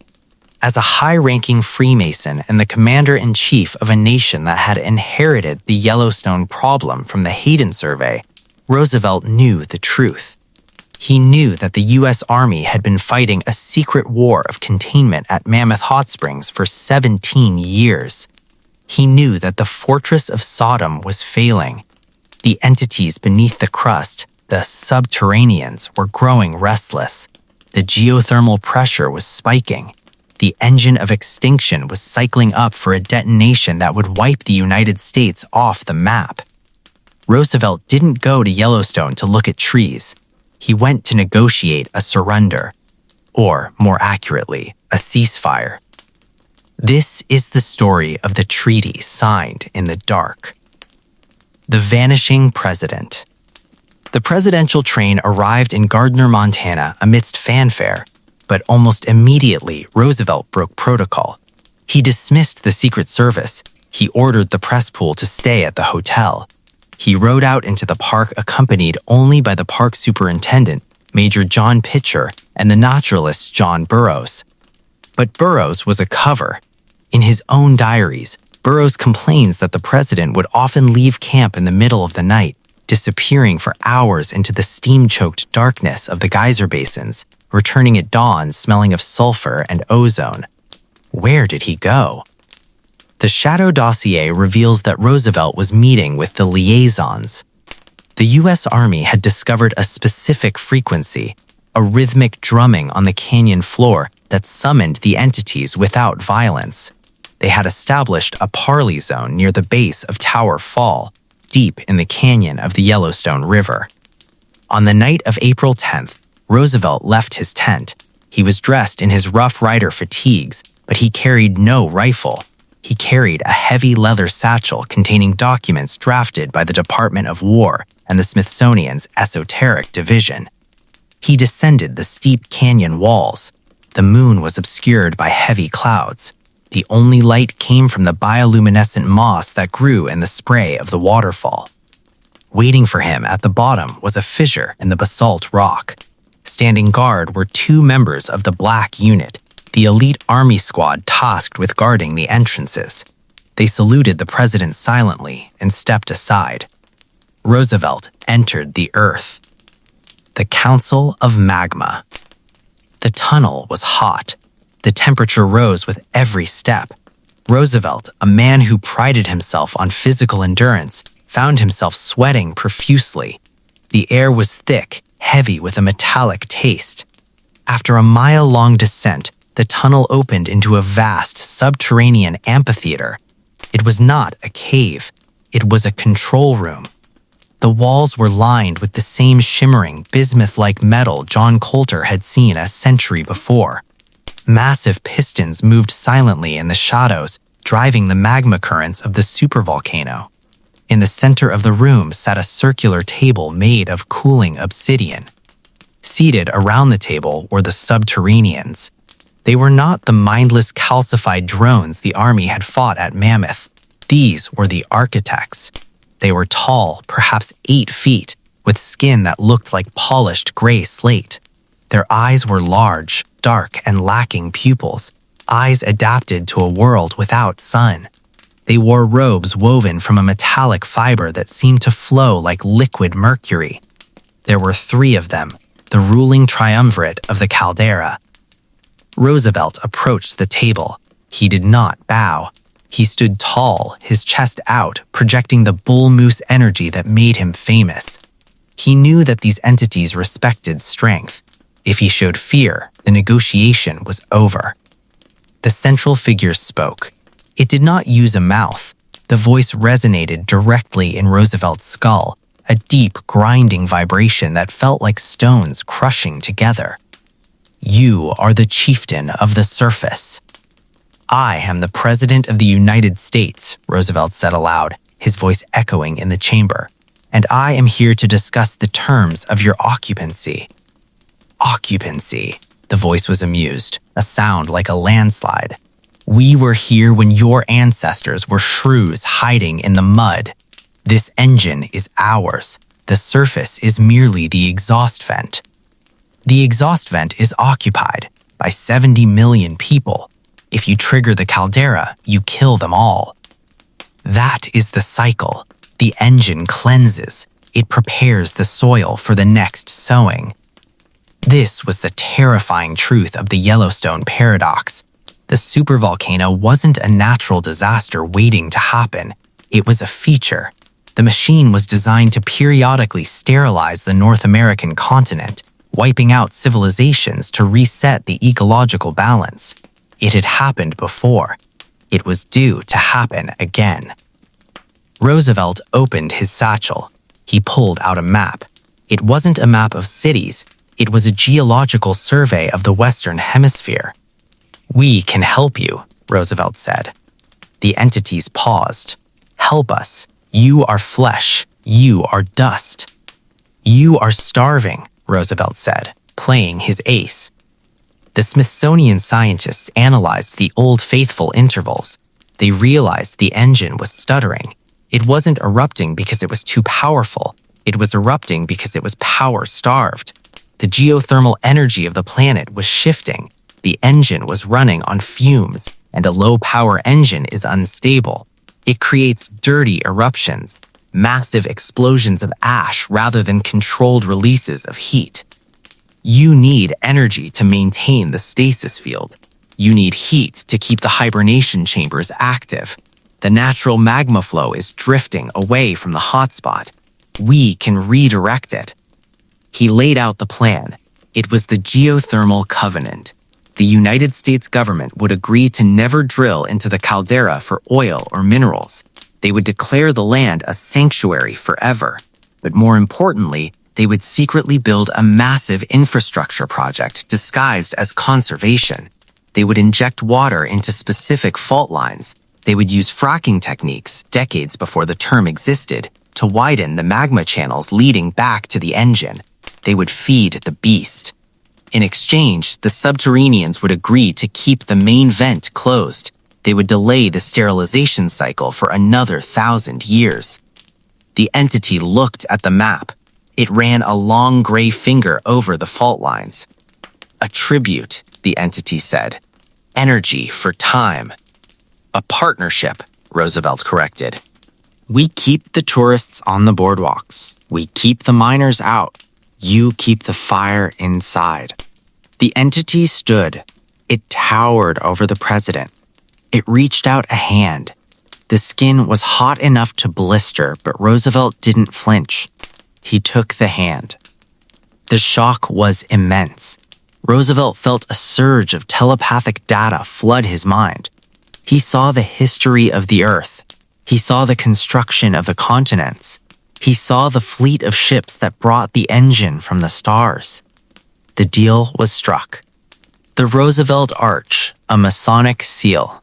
As a high-ranking Freemason and the commander-in-chief of a nation that had inherited the Yellowstone problem from the Hayden Survey, Roosevelt knew the truth. He knew that the U.S. Army had been fighting a secret war of containment at Mammoth Hot Springs for 17 years. He knew that the fortress of Sodom was failing. The entities beneath the crust, the Subterraneans, were growing restless. The geothermal pressure was spiking. The engine of extinction was cycling up for a detonation that would wipe the United States off the map. Roosevelt didn't go to Yellowstone to look at trees. He went to negotiate a surrender, or more accurately, a ceasefire. This is the story of the treaty signed in the dark. The Vanishing President. The presidential train arrived in Gardner, Montana amidst fanfare, but almost immediately Roosevelt broke protocol. He dismissed the Secret Service. He ordered the press pool to stay at the hotel. He rode out into the park accompanied only by the park superintendent, Major John Pitcher, and the naturalist John Burroughs. But Burroughs was a cover. In his own diaries, Burroughs complains that the president would often leave camp in the middle of the night, disappearing for hours into the steam-choked darkness of the geyser basins, returning at dawn smelling of sulfur and ozone. Where did he go? The Shadow Dossier reveals that Roosevelt was meeting with the liaisons. The U.S. Army had discovered a specific frequency, a rhythmic drumming on the canyon floor that summoned the entities without violence. They had established a parley zone near the base of Tower Fall, deep in the canyon of the Yellowstone River. On the night of April 10th, Roosevelt left his tent. He was dressed in his Rough Rider fatigues, but he carried no rifle. He carried a heavy leather satchel containing documents drafted by the Department of War and the Smithsonian's Esoteric Division. He descended the steep canyon walls. The moon was obscured by heavy clouds. The only light came from the bioluminescent moss that grew in the spray of the waterfall. Waiting for him at the bottom was a fissure in the basalt rock. Standing guard were 2 members of the Black Unit, the elite army squad tasked with guarding the entrances. They saluted the president silently and stepped aside. Roosevelt entered the earth. The Council of Magma. The tunnel was hot. The temperature rose with every step. Roosevelt, a man who prided himself on physical endurance, found himself sweating profusely. The air was thick, heavy with a metallic taste. After a mile-long descent, the tunnel opened into a vast subterranean amphitheater. It was not a cave. It was a control room. The walls were lined with the same shimmering, bismuth-like metal John Colter had seen a century before. Massive pistons moved silently in the shadows, driving the magma currents of the supervolcano. In the center of the room sat a circular table made of cooling obsidian. Seated around the table were the Subterraneans. They were not the mindless calcified drones the army had fought at Mammoth. These were the architects. They were tall, perhaps 8 feet, with skin that looked like polished gray slate. Their eyes were large, dark, and lacking pupils, eyes adapted to a world without sun. They wore robes woven from a metallic fiber that seemed to flow like liquid mercury. There were 3 of them, the ruling triumvirate of the caldera. Roosevelt approached the table. He did not bow. He stood tall, his chest out, projecting the bull moose energy that made him famous. He knew that these entities respected strength. If he showed fear, the negotiation was over. The central figure spoke. It did not use a mouth. The voice resonated directly in Roosevelt's skull, a deep, grinding vibration that felt like stones crushing together. You are the chieftain of the surface. I am the President of the United States, Roosevelt said aloud, his voice echoing in the chamber, and I am here to discuss the terms of your occupancy. Occupancy, the voice was amused, a sound like a landslide. We were here when your ancestors were shrews hiding in the mud. This engine is ours. The surface is merely the exhaust vent. The exhaust vent is occupied by 70 million people. If you trigger the caldera, you kill them all. That is the cycle. The engine cleanses. It prepares the soil for the next sowing. This was the terrifying truth of the Yellowstone Paradox. The supervolcano wasn't a natural disaster waiting to happen. It was a feature. The machine was designed to periodically sterilize the North American continent, wiping out civilizations to reset the ecological balance. It had happened before. It was due to happen again. Roosevelt opened his satchel. He pulled out a map. It wasn't a map of cities. It was a geological survey of the Western Hemisphere. We can help you, Roosevelt said. The entities paused. Help us. You are flesh. You are dust. You are starving, Roosevelt said, playing his ace. The Smithsonian scientists analyzed the Old Faithful intervals. They realized the engine was stuttering. It wasn't erupting because it was too powerful. It was erupting because it was power-starved. The geothermal energy of the planet was shifting. The engine was running on fumes, and a low-power engine is unstable. It creates dirty eruptions, massive explosions of ash rather than controlled releases of heat. You need energy to maintain the stasis field. You need heat to keep the hibernation chambers active. The natural magma flow is drifting away from the hotspot. We can redirect it. He laid out the plan. It was the geothermal covenant. The United States government would agree to never drill into the caldera for oil or minerals. They would declare the land a sanctuary forever. But more importantly, they would secretly build a massive infrastructure project disguised as conservation. They would inject water into specific fault lines. They would use fracking techniques, decades before the term existed, to widen the magma channels leading back to the engine. They would feed the beast. In exchange, the Subterraneans would agree to keep the main vent closed. They would delay the sterilization cycle for another 1,000 years. The entity looked at the map. It ran a long gray finger over the fault lines. A tribute, the entity said. Energy for time. A partnership, Roosevelt corrected. We keep the tourists on the boardwalks. We keep the miners out. You keep the fire inside. The entity stood. It towered over the president. It reached out a hand. The skin was hot enough to blister, but Roosevelt didn't flinch. He took the hand. The shock was immense. Roosevelt felt a surge of telepathic data flood his mind. He saw the history of the Earth. He saw the construction of the continents. He saw the fleet of ships that brought the engine from the stars. The deal was struck. The Roosevelt Arch, a Masonic seal.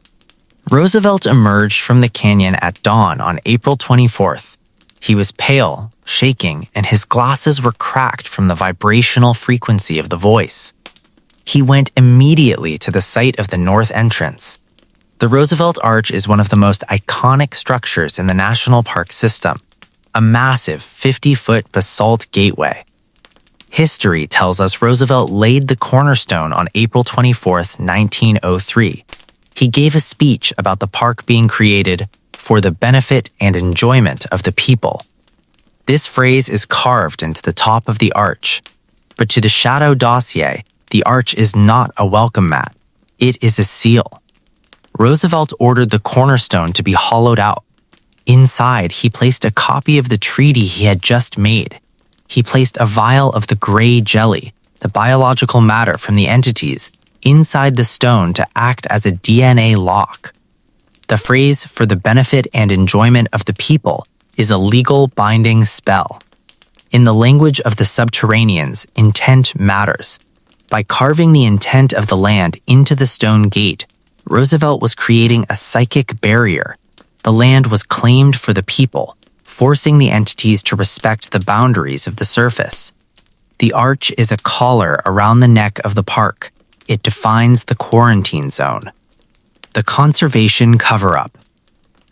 Roosevelt emerged from the canyon at dawn on April 24th. He was pale, shaking, and his glasses were cracked from the vibrational frequency of the voice. He went immediately to the site of the north entrance. The Roosevelt Arch is one of the most iconic structures in the national park system, a massive 50-foot basalt gateway. History tells us Roosevelt laid the cornerstone on April 24, 1903. He gave a speech about the park being created for the benefit and enjoyment of the people. This phrase is carved into the top of the arch. But to the Shadow Dossier, the arch is not a welcome mat. It is a seal. Roosevelt ordered the cornerstone to be hollowed out. Inside, he placed a copy of the treaty he had just made. He placed a vial of the gray jelly, the biological matter from the entities, inside the stone to act as a DNA lock. The phrase "for the benefit and enjoyment of the people" is a legal binding spell. In the language of the Subterraneans, intent matters. By carving the intent of the land into the stone gate, Roosevelt was creating a psychic barrier. The land was claimed for the people, forcing the entities to respect the boundaries of the surface. The arch is a collar around the neck of the park. It defines the quarantine zone. The conservation cover-up.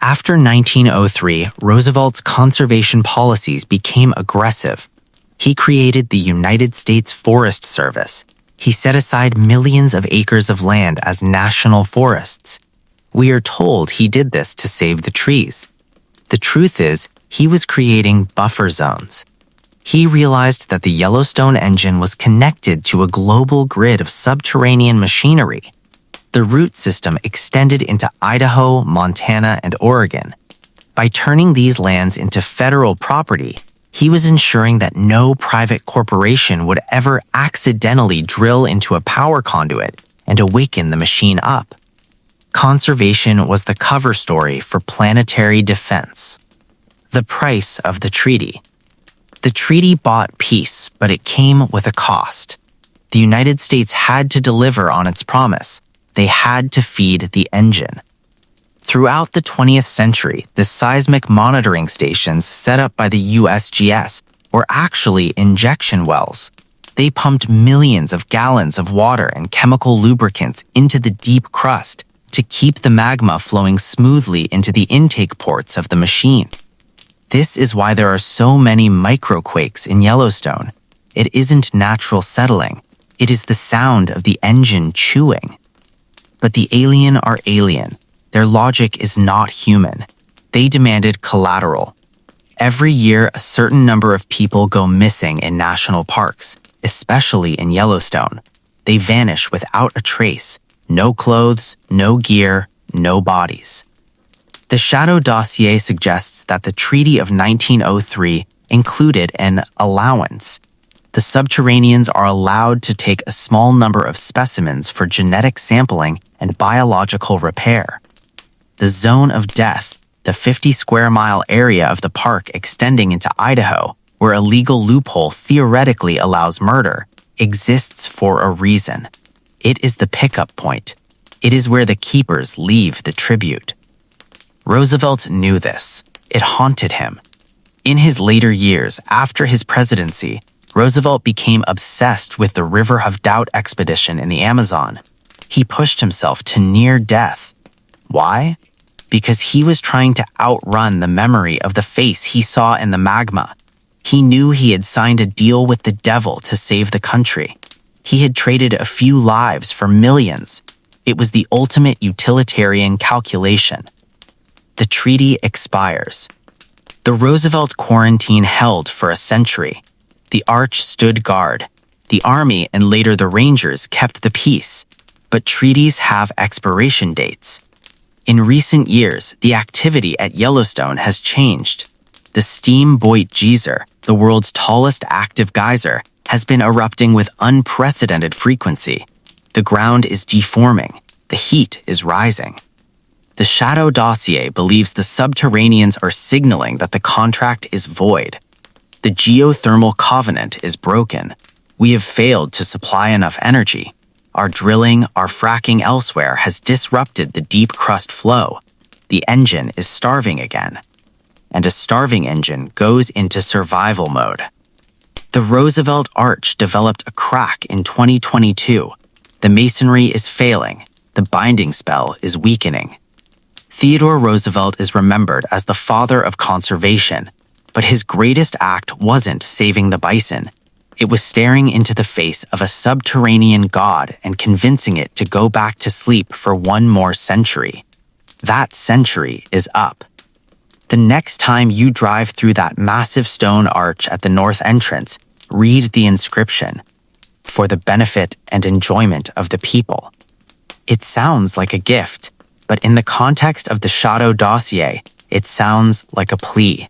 After 1903, Roosevelt's conservation policies became aggressive. He created the United States Forest Service. He set aside millions of acres of land as national forests. We are told he did this to save the trees. The truth is, he was creating buffer zones. He realized that the Yellowstone engine was connected to a global grid of subterranean machinery. The root system extended into Idaho, Montana, and Oregon. By turning these lands into federal property, he was ensuring that no private corporation would ever accidentally drill into a power conduit and awaken the machine up. Conservation was the cover story for planetary defense. The price of the treaty. The treaty bought peace, but it came with a cost. The United States had to deliver on its promise. They had to feed the engine. Throughout the 20th century, the seismic monitoring stations set up by the USGS were actually injection wells. They pumped millions of gallons of water and chemical lubricants into the deep crust to keep the magma flowing smoothly into the intake ports of the machine. This is why there are so many microquakes in Yellowstone. It isn't natural settling. It is the sound of the engine chewing. But the alien are alien. Their logic is not human. They demanded collateral. Every year, a certain number of people go missing in national parks, especially in Yellowstone. They vanish without a trace. No clothes, no gear, no bodies. The Shadow Dossier suggests that the Treaty of 1903 included an allowance. The Subterraneans are allowed to take a small number of specimens for genetic sampling and biological repair. The zone of death, the 50-square-mile area of the park extending into Idaho, where a legal loophole theoretically allows murder, exists for a reason. It is the pickup point. It is where the keepers leave the tribute. Roosevelt knew this. It haunted him. In his later years, after his presidency, Roosevelt became obsessed with the River of Doubt expedition in the Amazon. He pushed himself to near death. Why? Because he was trying to outrun the memory of the face he saw in the magma. He knew he had signed a deal with the devil to save the country. He had traded a few lives for millions. It was the ultimate utilitarian calculation. The treaty expires. The Roosevelt Quarantine held for a century. The arch stood guard. The Army and later the Rangers kept the peace. But treaties have expiration dates. In recent years, the activity at Yellowstone has changed. The steam Boit geyser, the world's tallest active geyser, has been erupting with unprecedented frequency. The ground is deforming. The heat is rising. The Shadow Dossier believes the Subterraneans are signaling that the contract is void. The geothermal covenant is broken. We have failed to supply enough energy. Our drilling, our fracking elsewhere has disrupted the deep crust flow. The engine is starving again. And a starving engine goes into survival mode. The Roosevelt Arch developed a crack in 2022. The masonry is failing. The binding spell is weakening. Theodore Roosevelt is remembered as the father of conservation, but his greatest act wasn't saving the bison. It was staring into the face of a subterranean god and convincing it to go back to sleep for one more century. That century is up. The next time you drive through that massive stone arch at the north entrance, read the inscription, "For the benefit and enjoyment of the people." It sounds like a gift, but in the context of the Shadow Dossier, it sounds like a plea.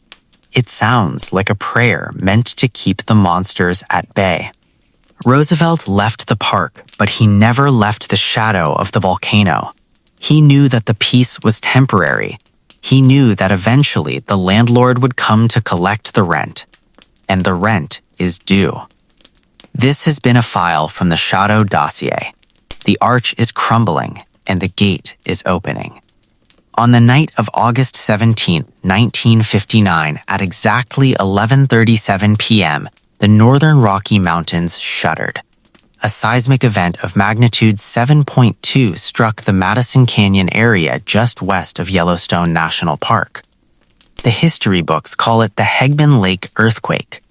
It sounds like a prayer meant to keep the monsters at bay. Roosevelt left the park, but he never left the shadow of the volcano. He knew that the peace was temporary. He knew that eventually the landlord would come to collect the rent. and the rent is due. This has been a file from the Shadow Dossier. The arch is crumbling and the gate is opening. On the night of August 17, 1959, at exactly 11:37 p.m., the northern Rocky Mountains shuddered. A seismic event of magnitude 7.2 struck the Madison Canyon area just west of Yellowstone National Park. The history books call it the Hebgen Lake earthquake.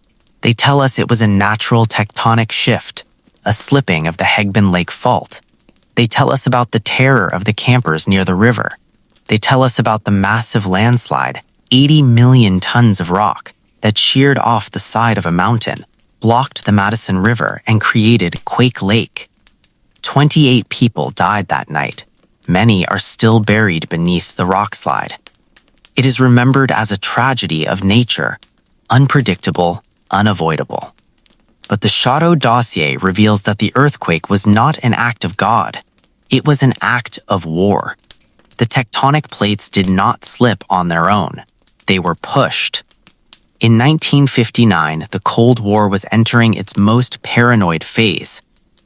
They tell us it was a natural tectonic shift, a slipping of the Hebgen Lake fault. They tell us about the terror of the campers near the river. They tell us about the massive landslide, 80 million tons of rock, that sheared off the side of a mountain, blocked the Madison River, and created Quake Lake. 28 people died that night. Many are still buried beneath the rockslide. It is remembered as a tragedy of nature, unpredictable, unavoidable. But the Shadow Dossier reveals that the earthquake was not an act of God. It was an act of war. The tectonic plates did not slip on their own. They were pushed. In 1959, the Cold War was entering its most paranoid phase.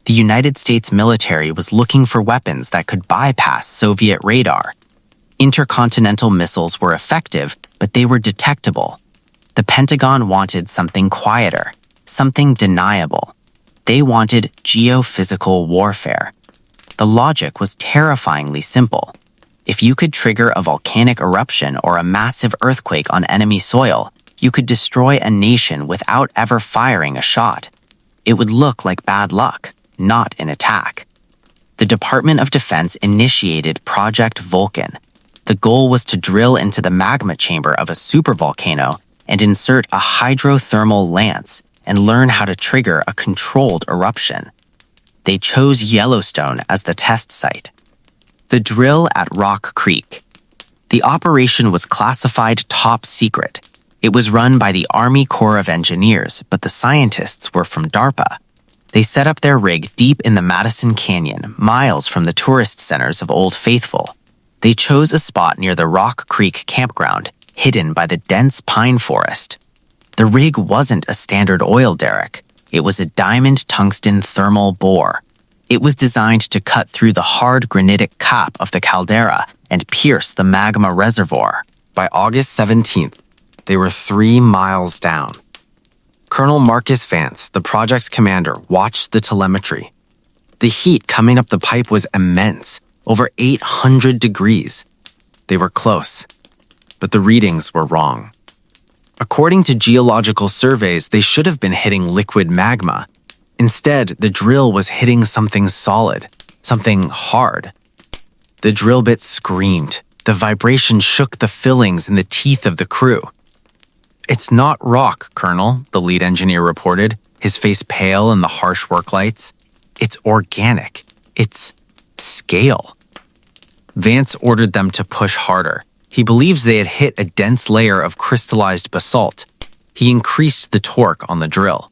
The United States military was looking for weapons that could bypass Soviet radar. Intercontinental missiles were effective, but they were detectable. The Pentagon wanted something quieter, something deniable. They wanted geophysical warfare. The logic was terrifyingly simple. If you could trigger a volcanic eruption or a massive earthquake on enemy soil, you could destroy a nation without ever firing a shot. It would look like bad luck, not an attack. The Department of Defense initiated Project Vulcan. The goal was to drill into the magma chamber of a supervolcano and insert a hydrothermal lance and learn how to trigger a controlled eruption. They chose Yellowstone as the test site. The drill at Rock Creek. The operation was classified top secret. It was run by the Army Corps of Engineers, but the scientists were from DARPA. They set up their rig deep in the Madison Canyon, miles from the tourist centers of Old Faithful. They chose a spot near the Rock Creek campground, hidden by the dense pine forest. The rig wasn't a standard oil derrick. It was a diamond tungsten thermal bore. It was designed to cut through the hard granitic cap of the caldera and pierce the magma reservoir. By August 17th, they were 3 miles down. Colonel Marcus Vance, the project's commander, watched the telemetry. The heat coming up the pipe was immense, over 800 degrees. They were close, but the readings were wrong. According to geological surveys, they should have been hitting liquid magma. Instead, the drill was hitting something solid, something hard. The drill bit screamed. The vibration shook the fillings in the teeth of the crew. "It's not rock, Colonel," the lead engineer reported, his face pale in the harsh work lights. "It's organic. It's scale." Vance ordered them to push harder. He believes they had hit a dense layer of crystallized basalt. He increased the torque on the drill.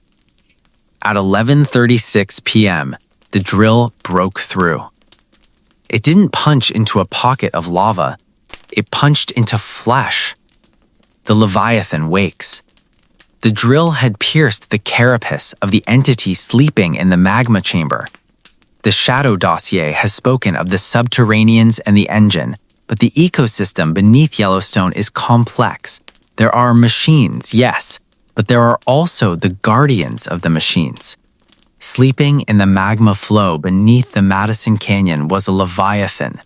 At 11:36 p.m., the drill broke through. It didn't punch into a pocket of lava. It punched into flesh. The Leviathan wakes. The drill had pierced the carapace of the entity sleeping in the magma chamber. The Shadow Dossier has spoken of the Subterraneans and the engine, but the ecosystem beneath Yellowstone is complex. There are machines, yes, but there are also the guardians of the machines. Sleeping in the magma flow beneath the Madison Canyon was a Leviathan.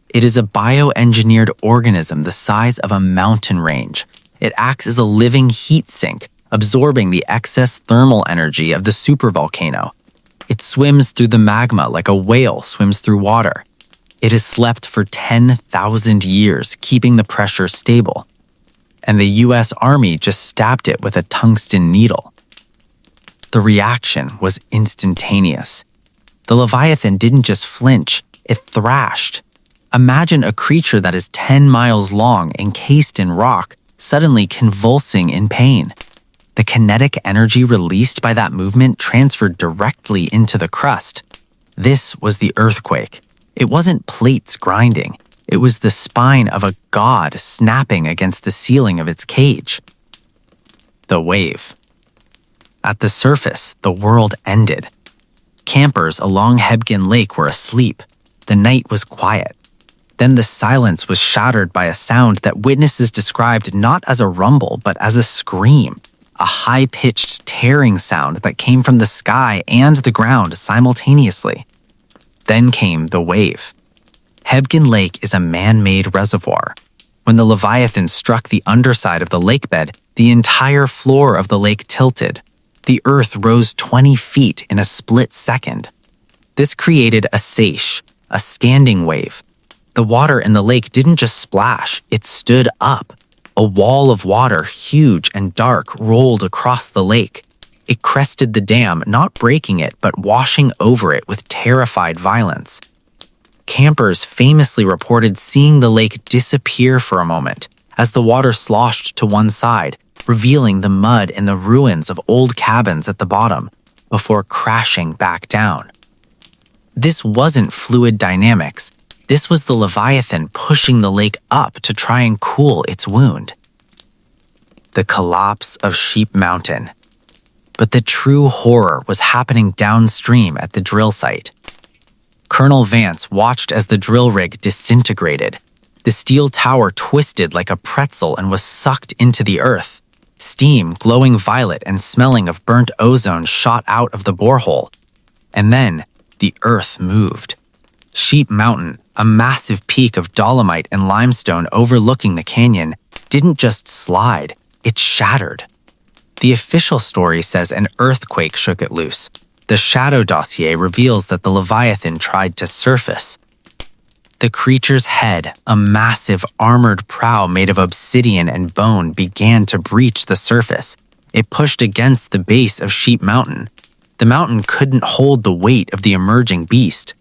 It is a bioengineered organism the size of a mountain range. It acts as a living heat sink, absorbing the excess thermal energy of the supervolcano. It swims through the magma like a whale swims through water. It has slept for 10,000 years, keeping the pressure stable. And the U.S. Army just stabbed it with a tungsten needle. The reaction was instantaneous. The Leviathan didn't just flinch, it thrashed. Imagine a creature that is 10 miles long, encased in rock, suddenly convulsing in pain. The kinetic energy released by that movement transferred directly into the crust. This was the earthquake. It wasn't plates grinding. It was the spine of a god snapping against the ceiling of its cage. The wave. At the surface, the world ended. Campers along Hebgen Lake were asleep. The night was quiet. Then the silence was shattered by a sound that witnesses described not as a rumble, but as a scream, a high-pitched tearing sound that came from the sky and the ground simultaneously. Then came the wave. Hebgen Lake is a man-made reservoir. When the Leviathan struck the underside of the lakebed, the entire floor of the lake tilted. The earth rose 20 feet in a split second. This created a seiche, a standing wave. The water in the lake didn't just splash, it stood up. A wall of water, huge and dark, rolled across the lake. It crested the dam, not breaking it, but washing over it with terrified violence. Campers famously reported seeing the lake disappear for a moment as the water sloshed to one side, revealing the mud and the ruins of old cabins at the bottom, before crashing back down. This wasn't fluid dynamics. This was the Leviathan pushing the lake up to try and cool its wound. The collapse of Sheep Mountain. But the true horror was happening downstream at the drill site. Colonel Vance watched as the drill rig disintegrated. The steel tower twisted like a pretzel and was sucked into the earth. Steam, glowing violet and smelling of burnt ozone, shot out of the borehole. And then, the earth moved. Sheep Mountain, a massive peak of dolomite and limestone overlooking the canyon, didn't just slide, it shattered. The official story says an earthquake shook it loose. The Shadow Dossier reveals that the Leviathan tried to surface. The creature's head, a massive armored prow made of obsidian and bone, began to breach the surface. It pushed against the base of Sheep Mountain. The mountain couldn't hold the weight of the emerging beast.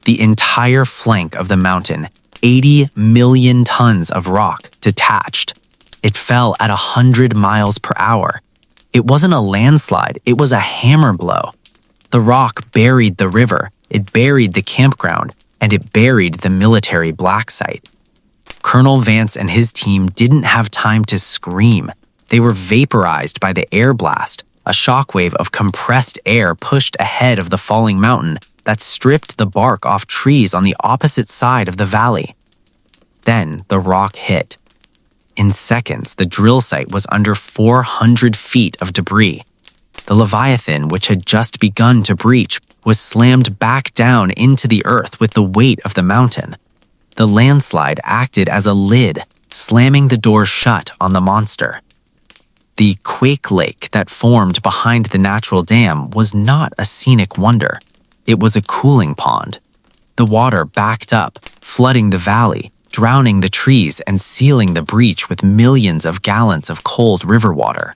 The entire flank of the mountain, 80 million tons of rock, detached. It fell at 100 miles per hour. It wasn't a landslide, it was a hammer blow. The rock buried the river, it buried the campground, and it buried the military black site. Colonel Vance and his team didn't have time to scream. They were vaporized by the air blast, a shockwave of compressed air pushed ahead of the falling mountain that stripped the bark off trees on the opposite side of the valley. Then the rock hit. In seconds, the drill site was under 400 feet of debris. The Leviathan, which had just begun to breach, was slammed back down into the earth with the weight of the mountain. The landslide acted as a lid, slamming the door shut on the monster. The quake lake that formed behind the natural dam was not a scenic wonder. It was a cooling pond. The water backed up, flooding the valley, drowning the trees and sealing the breach with millions of gallons of cold river water.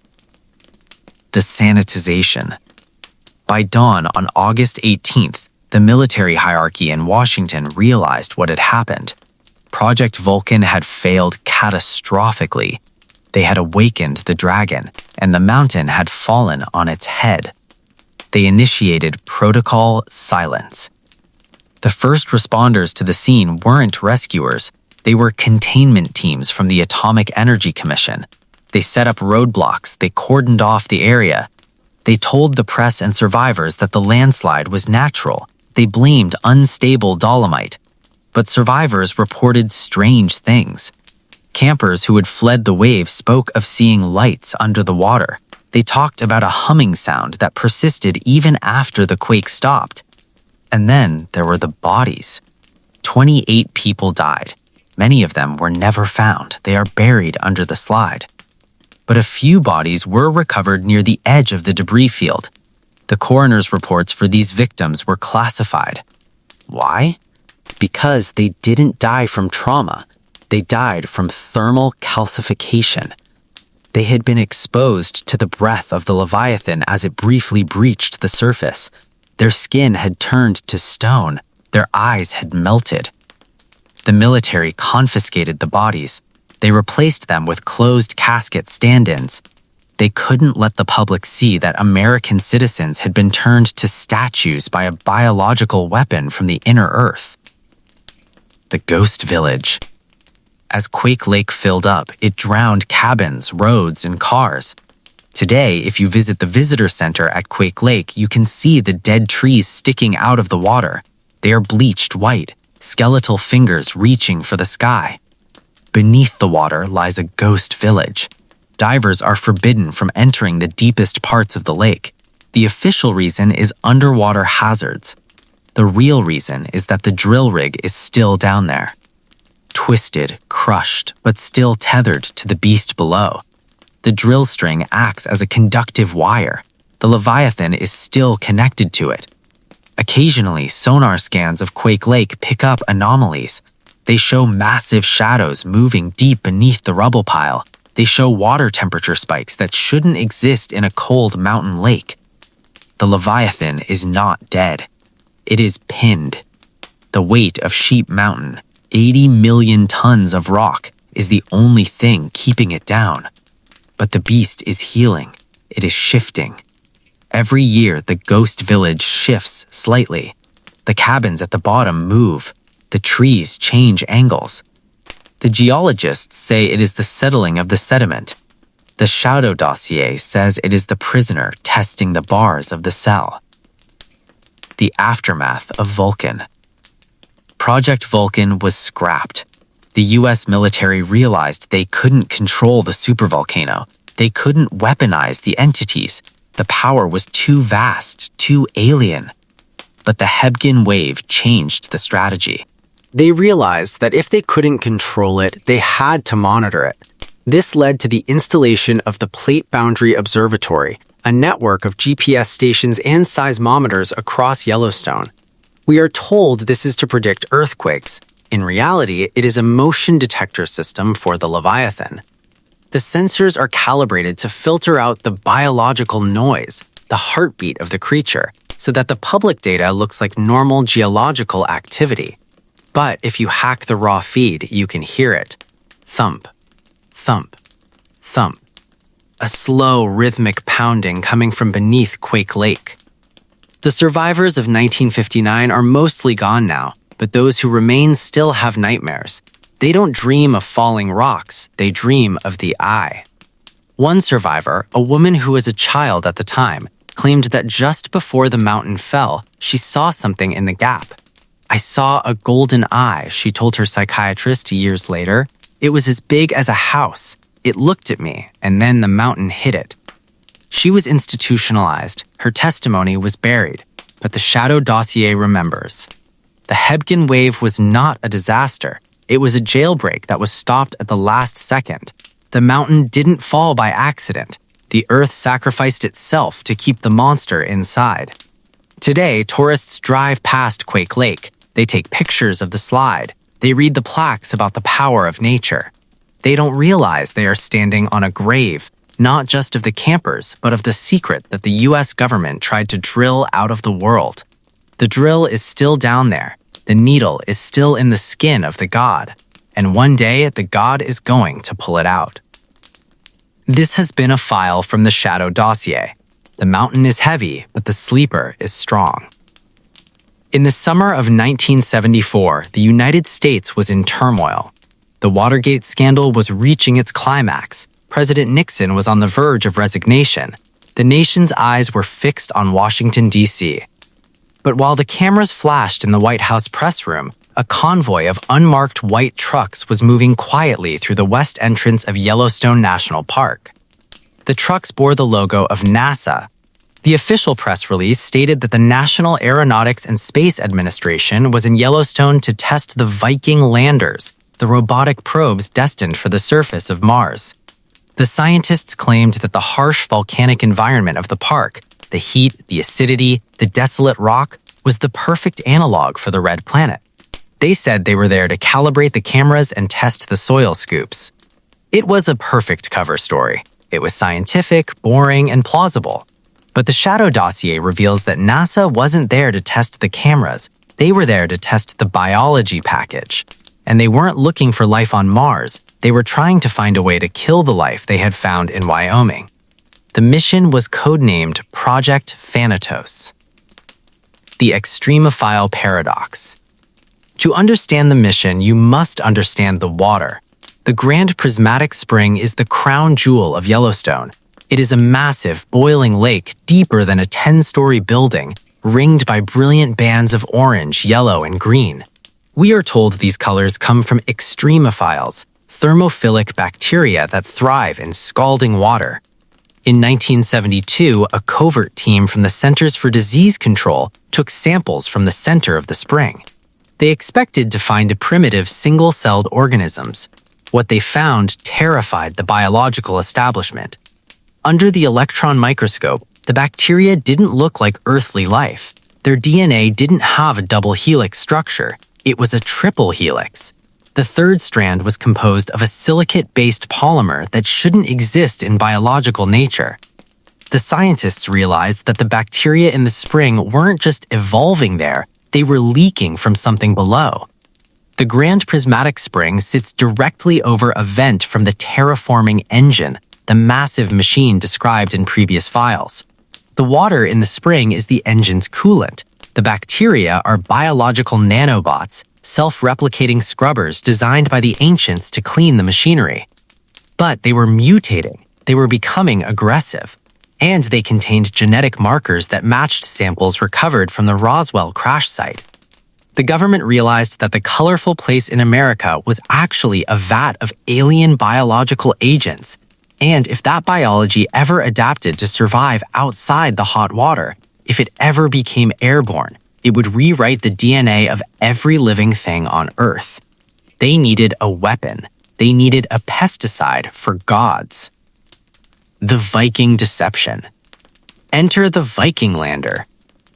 The sanitization. By dawn on August 18th, the military hierarchy in Washington realized what had happened. Project Vulcan had failed catastrophically. They had awakened the dragon, and the mountain had fallen on its head. They initiated Protocol Silence. The first responders to the scene weren't rescuers. They were containment teams from the Atomic Energy Commission. They set up roadblocks, they cordoned off the area. They told the press and survivors that the landslide was natural. They blamed unstable dolomite. But survivors reported strange things. Campers who had fled the wave spoke of seeing lights under the water. They talked about a humming sound that persisted even after the quake stopped. And then there were the bodies. 28 people died. Many of them were never found. They are buried under the slide. But a few bodies were recovered near the edge of the debris field. The coroner's reports for these victims were classified. Why? Because they didn't die from trauma. They died from thermal calcification. They had been exposed to the breath of the Leviathan as it briefly breached the surface. Their skin had turned to stone. Their eyes had melted. The military confiscated the bodies. They replaced them with closed casket stand-ins. They couldn't let the public see that American citizens had been turned to statues by a biological weapon from the inner earth. The Ghost Village. As Quake Lake filled up, it drowned cabins, roads, and cars. Today, if you visit the visitor center at Quake Lake, you can see the dead trees sticking out of the water. They are bleached white, skeletal fingers reaching for the sky. Beneath the water lies a ghost village. Divers are forbidden from entering the deepest parts of the lake. The official reason is underwater hazards. The real reason is that the drill rig is still down there. Twisted, crushed, but still tethered to the beast below. The drill string acts as a conductive wire. The Leviathan is still connected to it. Occasionally, sonar scans of Quake Lake pick up anomalies. They show massive shadows moving deep beneath the rubble pile. They show water temperature spikes that shouldn't exist in a cold mountain lake. The Leviathan is not dead. It is pinned. The weight of Sheep Mountain, 80 million tons of rock, is the only thing keeping it down. But the beast is healing. It is shifting. Every year, the ghost village shifts slightly. The cabins at the bottom move. The trees change angles. The geologists say it is the settling of the sediment. The Shadow Dossier says it is the prisoner testing the bars of the cell. The aftermath of Vulcan. Project Vulcan was scrapped. The US military realized they couldn't control the supervolcano. They couldn't weaponize the entities. The power was too vast, too alien. But the Hebgen Wave changed the strategy. They realized that if they couldn't control it, they had to monitor it. This led to the installation of the Plate Boundary Observatory, a network of GPS stations and seismometers across Yellowstone. We are told this is to predict earthquakes. In reality, it is a motion detector system for the Leviathan. The sensors are calibrated to filter out the biological noise, the heartbeat of the creature, so that the public data looks like normal geological activity. But if you hack the raw feed, you can hear it. Thump, thump, thump. A slow, rhythmic pounding coming from beneath Quake Lake. The survivors of 1959 are mostly gone now, but those who remain still have nightmares. They don't dream of falling rocks, they dream of the eye. One survivor, a woman who was a child at the time, claimed that just before the mountain fell, she saw something in the gap. "I saw a golden eye," she told her psychiatrist years later. "It was as big as a house. It looked at me, and then the mountain hit it." She was institutionalized. Her testimony was buried, but the Shadow Dossier remembers. The Hebgen Wave was not a disaster. It was a jailbreak that was stopped at the last second. The mountain didn't fall by accident. The Earth sacrificed itself to keep the monster inside. Today, tourists drive past Quake Lake. They take pictures of the slide. They read the plaques about the power of nature. They don't realize they are standing on a grave, not just of the campers, but of the secret that the US government tried to drill out of the world. The drill is still down there. The needle is still in the skin of the god. And one day, the god is going to pull it out. This has been a file from the Shadow Dossier. The mountain is heavy, but the sleeper is strong. In the summer of 1974, the United States was in turmoil. The Watergate scandal was reaching its climax. President Nixon was on the verge of resignation. The nation's eyes were fixed on Washington, D.C. But while the cameras flashed in the White House press room, a convoy of unmarked white trucks was moving quietly through the west entrance of Yellowstone National Park. The trucks bore the logo of NASA. The official press release stated that the National Aeronautics and Space Administration was in Yellowstone to test the Viking landers, the robotic probes destined for the surface of Mars. The scientists claimed that the harsh volcanic environment of the park, the heat, the acidity, the desolate rock, was the perfect analog for the red planet. They said they were there to calibrate the cameras and test the soil scoops. It was a perfect cover story. It was scientific, boring, and plausible. But the Shadow Dossier reveals that NASA wasn't there to test the cameras. They were there to test the biology package. And they weren't looking for life on Mars. They were trying to find a way to kill the life they had found in Wyoming. The mission was codenamed Project Thanatos. The Extremophile Paradox. To understand the mission, you must understand the water. The Grand Prismatic Spring is the crown jewel of Yellowstone. It is a massive, boiling lake deeper than a 10-story building, ringed by brilliant bands of orange, yellow, and green. We are told these colors come from extremophiles, thermophilic bacteria that thrive in scalding water. In 1972, a covert team from the Centers for Disease Control took samples from the center of the spring. They expected to find primitive single-celled organisms. What they found terrified the biological establishment. Under the electron microscope, the bacteria didn't look like earthly life. Their DNA didn't have a double helix structure. It was a triple helix. The third strand was composed of a silicate-based polymer that shouldn't exist in biological nature. The scientists realized that the bacteria in the spring weren't just evolving there, they were leaking from something below. The Grand Prismatic Spring sits directly over a vent from the terraforming engine, the massive machine described in previous files. The water in the spring is the engine's coolant. The bacteria are biological nanobots, self-replicating scrubbers designed by the ancients to clean the machinery. But they were mutating, they were becoming aggressive, and they contained genetic markers that matched samples recovered from the Roswell crash site. The government realized that the colorful place in America was actually a vat of alien biological agents, and if that biology ever adapted to survive outside the hot water, if it ever became airborne, it would rewrite the DNA of every living thing on Earth. They needed a weapon. They needed a pesticide for gods. The Viking Deception. Enter the Viking lander.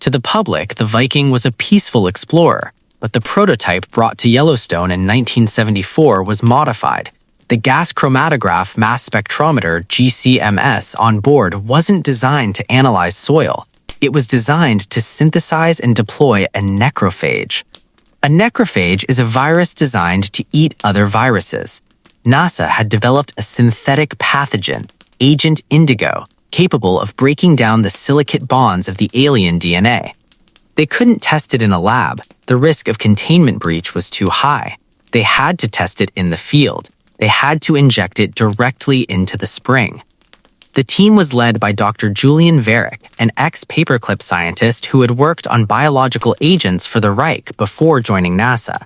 To the public, the Viking was a peaceful explorer, but the prototype brought to Yellowstone in 1974 was modified. The gas chromatograph mass spectrometer (GCMS) on board wasn't designed to analyze soil. It was designed to synthesize and deploy a necrophage. A necrophage is a virus designed to eat other viruses. NASA had developed a synthetic pathogen, Agent Indigo, capable of breaking down the silicate bonds of the alien DNA. They couldn't test it in a lab. The risk of containment breach was too high. They had to test it in the field. They had to inject it directly into the spring. The team was led by Dr. Julian Varick, an ex-paperclip scientist who had worked on biological agents for the Reich before joining NASA.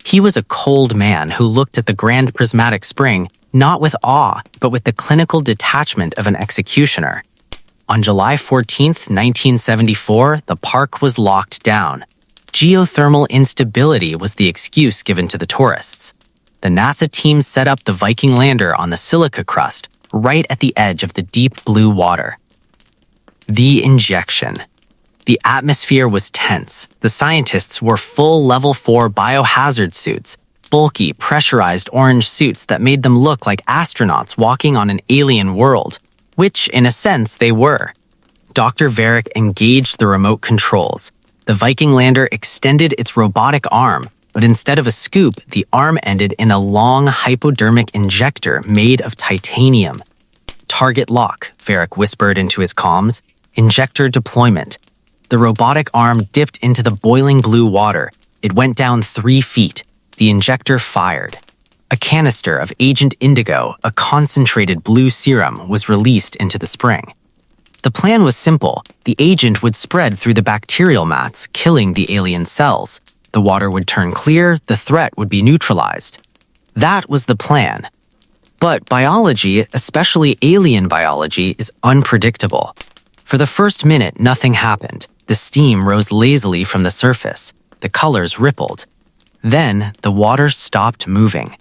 He was a cold man who looked at the Grand Prismatic Spring not with awe, but with the clinical detachment of an executioner. On July 14, 1974, the park was locked down. Geothermal instability was the excuse given to the tourists. The NASA team set up the Viking lander on the silica crust, right at the edge of the deep blue water. The injection. The atmosphere was tense. The scientists wore full level 4 biohazard suits, bulky, pressurized orange suits that made them look like astronauts walking on an alien world, which, in a sense, they were. Dr. Varick engaged the remote controls. The Viking lander extended its robotic arm, but instead of a scoop, the arm ended in a long hypodermic injector made of titanium. Target lock, Varick whispered into his comms. Injector deployment. The robotic arm dipped into the boiling blue water. It went down 3 feet. The injector fired. A canister of Agent Indigo, a concentrated blue serum, was released into the spring. The plan was simple. The agent would spread through the bacterial mats, killing the alien cells. The water would turn clear, the threat would be neutralized. That was the plan. But biology, especially alien biology, is unpredictable. For the first minute, nothing happened. The steam rose lazily from the surface. The colors rippled. Then, the water stopped moving.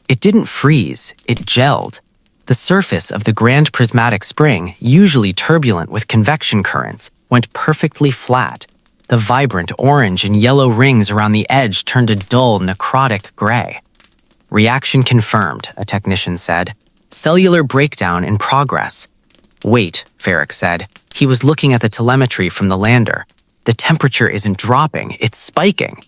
It didn't freeze, it gelled. The surface of the Grand Prismatic Spring, usually turbulent with convection currents, went perfectly flat. The vibrant orange and yellow rings around the edge turned a dull, necrotic gray. Reaction confirmed, a technician said. Cellular breakdown in progress. Wait, Varick said. He was looking at the telemetry from the lander. The temperature isn't dropping, it's spiking.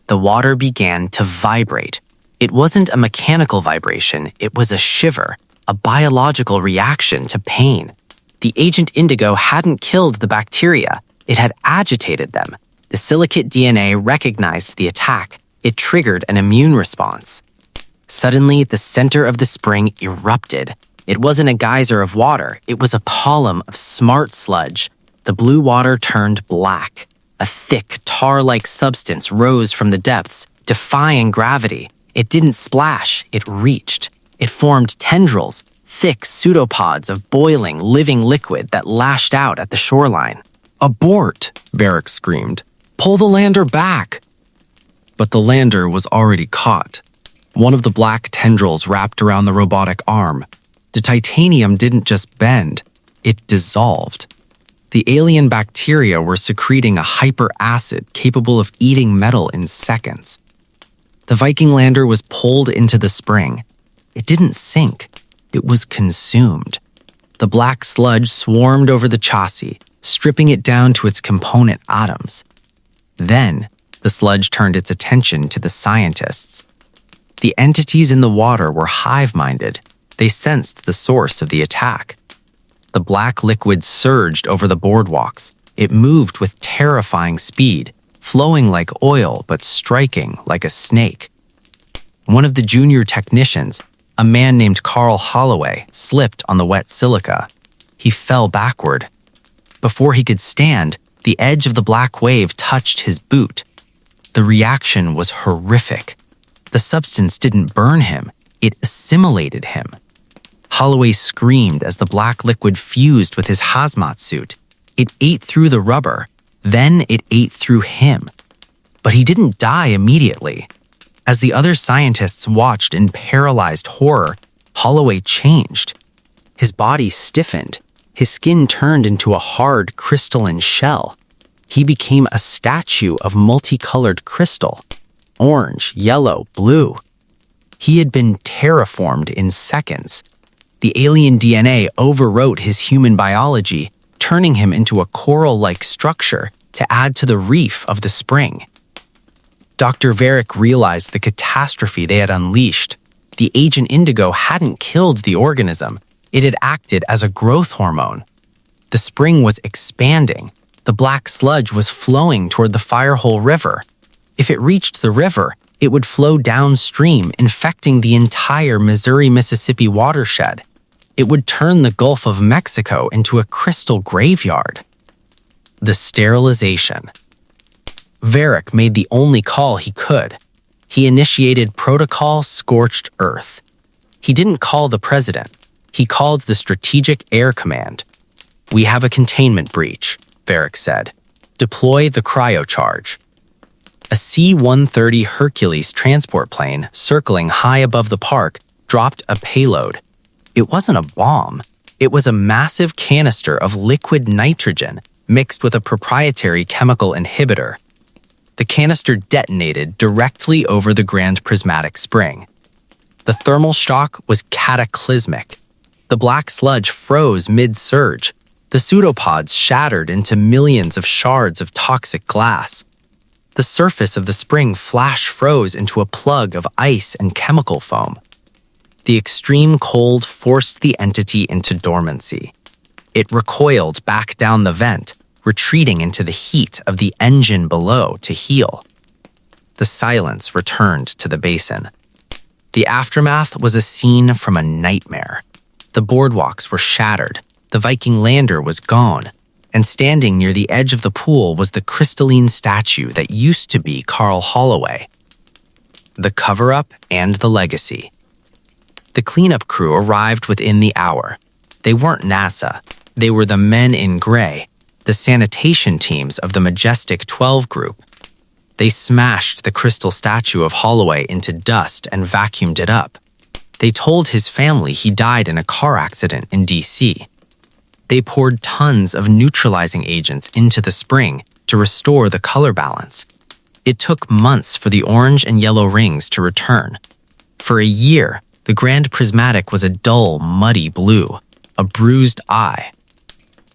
The water began to vibrate. It wasn't a mechanical vibration, it was a shiver, a biological reaction to pain. The Agent Indigo hadn't killed the bacteria, it had agitated them. The silicate DNA recognized the attack. It triggered an immune response. Suddenly, the center of the spring erupted. It wasn't a geyser of water, it was a column of smart sludge. The blue water turned black. A thick, tar-like substance rose from the depths, defying gravity. It didn't splash, it reached. It formed tendrils, thick pseudopods of boiling, living liquid that lashed out at the shoreline. "Abort!" Varric screamed. "Pull the lander back!" But the lander was already caught. One of the black tendrils wrapped around the robotic arm. The titanium didn't just bend, it dissolved. The alien bacteria were secreting a hyperacid capable of eating metal in seconds. The Viking lander was pulled into the spring. It didn't sink, it was consumed. The black sludge swarmed over the chassis, stripping it down to its component atoms. Then, the sludge turned its attention to the scientists. The entities in the water were hive-minded. They sensed the source of the attack. The black liquid surged over the boardwalks. It moved with terrifying speed, flowing like oil but striking like a snake. One of the junior technicians, a man named Carl Holloway, slipped on the wet silica. He fell backward. Before he could stand, the edge of the black wave touched his boot. The reaction was horrific. The substance didn't burn him, it assimilated him. Holloway screamed as the black liquid fused with his hazmat suit. It ate through the rubber, then it ate through him. But he didn't die immediately. As the other scientists watched in paralyzed horror, Holloway changed. His body stiffened. His skin turned into a hard crystalline shell. He became a statue of multicolored crystal. Orange, yellow, blue. He had been terraformed in seconds. The alien DNA overwrote his human biology, turning him into a coral-like structure to add to the reef of the spring. Dr. Varric realized the catastrophe they had unleashed. The Agent Indigo hadn't killed the organism. It had acted as a growth hormone. The spring was expanding. The black sludge was flowing toward the Firehole River. If it reached the river, it would flow downstream, infecting the entire Missouri-Mississippi watershed. It would turn the Gulf of Mexico into a crystal graveyard. The sterilization. Varric made the only call he could. He initiated Protocol Scorched Earth. He didn't call the president. He called the Strategic Air Command. "We have a containment breach," Varric said. "Deploy the cryocharge." A C-130 Hercules transport plane circling high above the park dropped a payload. It wasn't a bomb. It was a massive canister of liquid nitrogen mixed with a proprietary chemical inhibitor. The canister detonated directly over the Grand Prismatic Spring. The thermal shock was cataclysmic. The black sludge froze mid-surge. The pseudopods shattered into millions of shards of toxic glass. The surface of the spring flash froze into a plug of ice and chemical foam. The extreme cold forced the entity into dormancy. It recoiled back down the vent, retreating into the heat of the engine below to heal. The silence returned to the basin. The aftermath was a scene from a nightmare. The boardwalks were shattered, the Viking lander was gone, and standing near the edge of the pool was the crystalline statue that used to be Carl Holloway. The cover-up and the legacy. The cleanup crew arrived within the hour. They weren't NASA. They were the men in gray, the sanitation teams of the Majestic 12 group. They smashed the crystal statue of Holloway into dust and vacuumed it up. They told his family he died in a car accident in D.C. They poured tons of neutralizing agents into the spring to restore the color balance. It took months for the orange and yellow rings to return. For a year, the Grand Prismatic was a dull, muddy blue, a bruised eye.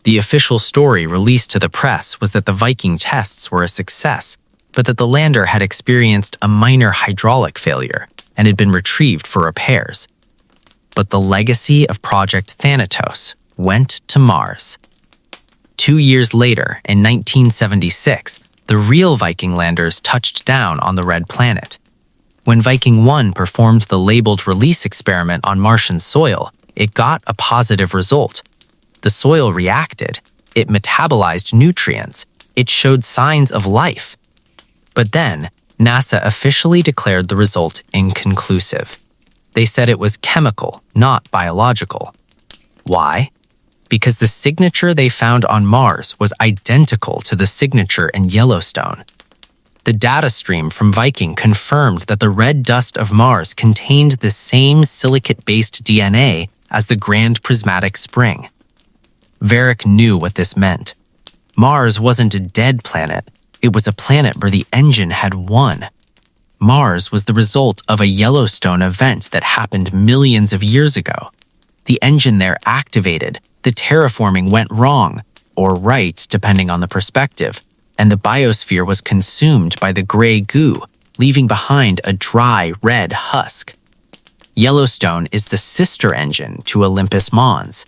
The official story released to the press was that the Viking tests were a success, but that the lander had experienced a minor hydraulic failure and had been retrieved for repairs. But the legacy of Project Thanatos went to Mars. 2 years later, in 1976, the real Viking landers touched down on the Red Planet. When Viking 1 performed the labeled release experiment on Martian soil, it got a positive result. The soil reacted, it metabolized nutrients, it showed signs of life. But then, NASA officially declared the result inconclusive. They said it was chemical, not biological. Why? Because the signature they found on Mars was identical to the signature in Yellowstone. The data stream from Viking confirmed that the red dust of Mars contained the same silicate-based DNA as the Grand Prismatic Spring. Varick knew what this meant. Mars wasn't a dead planet, it was a planet where the engine had won. Mars was the result of a Yellowstone event that happened millions of years ago. The engine there activated, the terraforming went wrong, or right depending on the perspective, and the biosphere was consumed by the gray goo, leaving behind a dry red husk. Yellowstone is the sister engine to Olympus Mons.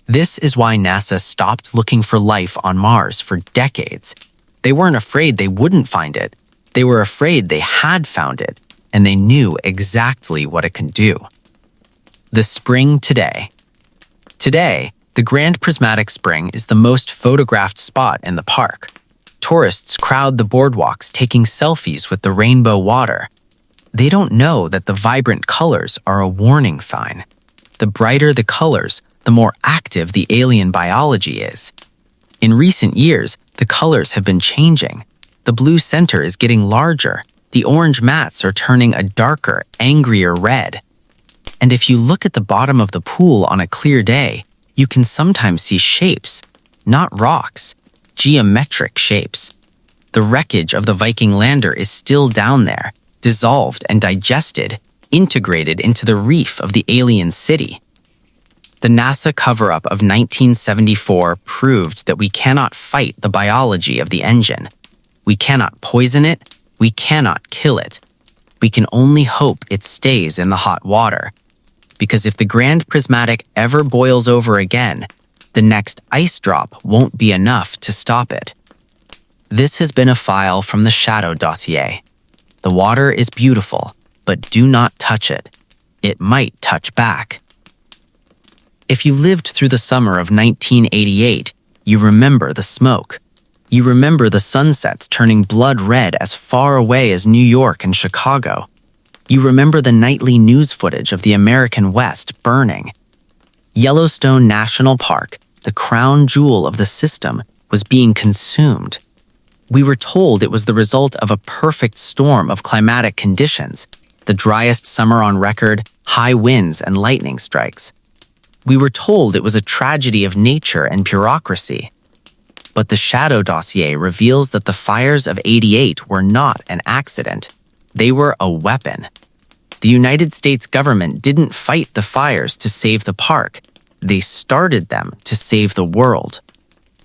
This is why NASA stopped looking for life on Mars for decades. They weren't afraid they wouldn't find it. They were afraid they had found it, and they knew exactly what it could do. The spring today. Today, the Grand Prismatic Spring is the most photographed spot in the park. Tourists crowd the boardwalks taking selfies with the rainbow water. They don't know that the vibrant colors are a warning sign. The brighter the colors, the more active the alien biology is. In recent years, the colors have been changing. The blue center is getting larger. The orange mats are turning a darker, angrier red. And if you look at the bottom of the pool on a clear day, you can sometimes see shapes, not rocks, geometric shapes. The wreckage of the Viking lander is still down there, dissolved and digested, integrated into the reef of the alien city. The NASA cover-up of 1974 proved that we cannot fight the biology of the engine. We cannot poison it, we cannot kill it. We can only hope it stays in the hot water. Because if the Grand Prismatic ever boils over again, the next ice drop won't be enough to stop it. This has been a file from the Shadow Dossier. The water is beautiful, but do not touch it. It might touch back. If you lived through the summer of 1988, you remember the smoke. You remember the sunsets turning blood red as far away as New York and Chicago. You remember the nightly news footage of the American West burning. Yellowstone National Park, the crown jewel of the system, was being consumed. We were told it was the result of a perfect storm of climatic conditions, the driest summer on record, high winds and lightning strikes. We were told it was a tragedy of nature and bureaucracy. But the Shadow Dossier reveals that the fires of '88 were not an accident. They were a weapon. The United States government didn't fight the fires to save the park. They started them to save the world.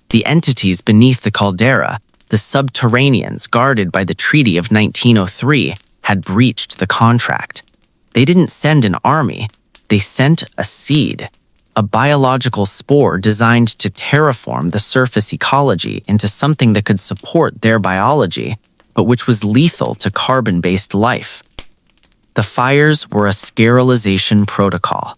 The entities beneath the caldera, the Subterraneans guarded by the Treaty of 1903, had breached the contract. They didn't send an army. They sent a seed, a biological spore designed to terraform the surface ecology into something that could support their biology, but which was lethal to carbon-based life. The fires were a sterilization protocol.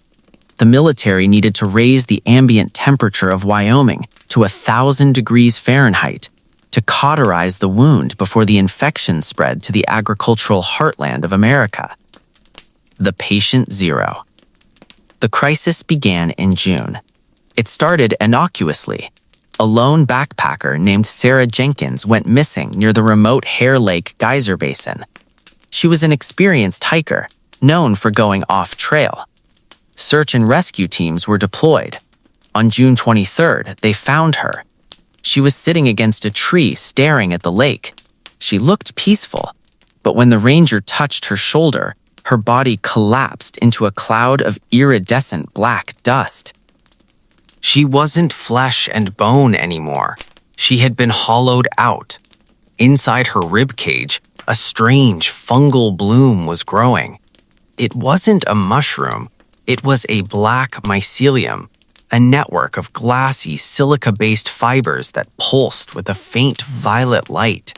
The military needed to raise the ambient temperature of Wyoming to 1,000 degrees Fahrenheit to cauterize the wound before the infection spread to the agricultural heartland of America. The patient zero. The crisis began in June. It started innocuously. A lone backpacker named Sarah Jenkins went missing near the remote Hare Lake geyser basin. She was an experienced hiker, known for going off-trail. Search and rescue teams were deployed. On June 23rd, they found her. She was sitting against a tree staring at the lake. She looked peaceful, but when the ranger touched her shoulder, her body collapsed into a cloud of iridescent black dust. She wasn't flesh and bone anymore. She had been hollowed out. Inside her rib cage, a strange fungal bloom was growing. It wasn't a mushroom. It was a black mycelium, a network of glassy silica-based fibers that pulsed with a faint violet light.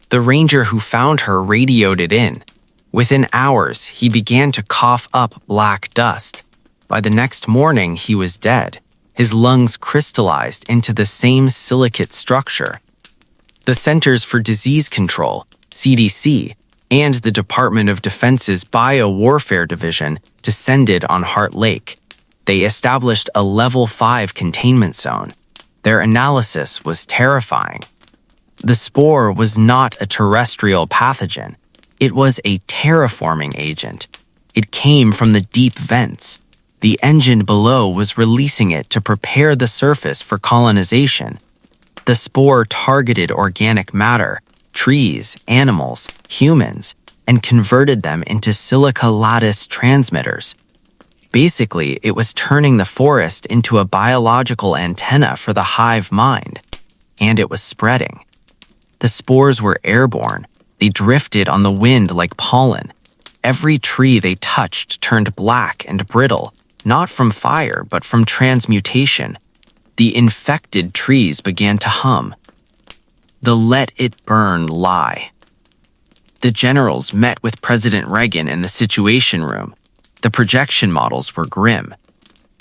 The ranger who found her radioed it in. Within hours, he began to cough up black dust. By the next morning, he was dead. His lungs crystallized into the same silicate structure. The Centers for Disease Control, CDC, and the Department of Defense's Biowarfare Division descended on Heart Lake. They established a Level 5 containment zone. Their analysis was terrifying. The spore was not a terrestrial pathogen. It was a terraforming agent. It came from the deep vents. The engine below was releasing it to prepare the surface for colonization. The spore targeted organic matter, trees, animals, humans, and converted them into silica lattice transmitters. Basically, it was turning the forest into a biological antenna for the hive mind. And it was spreading. The spores were airborne. They drifted on the wind like pollen. Every tree they touched turned black and brittle, not from fire, but from transmutation. The infected trees began to hum. The let it burn lie. The generals met with President Reagan in the Situation Room. The projection models were grim.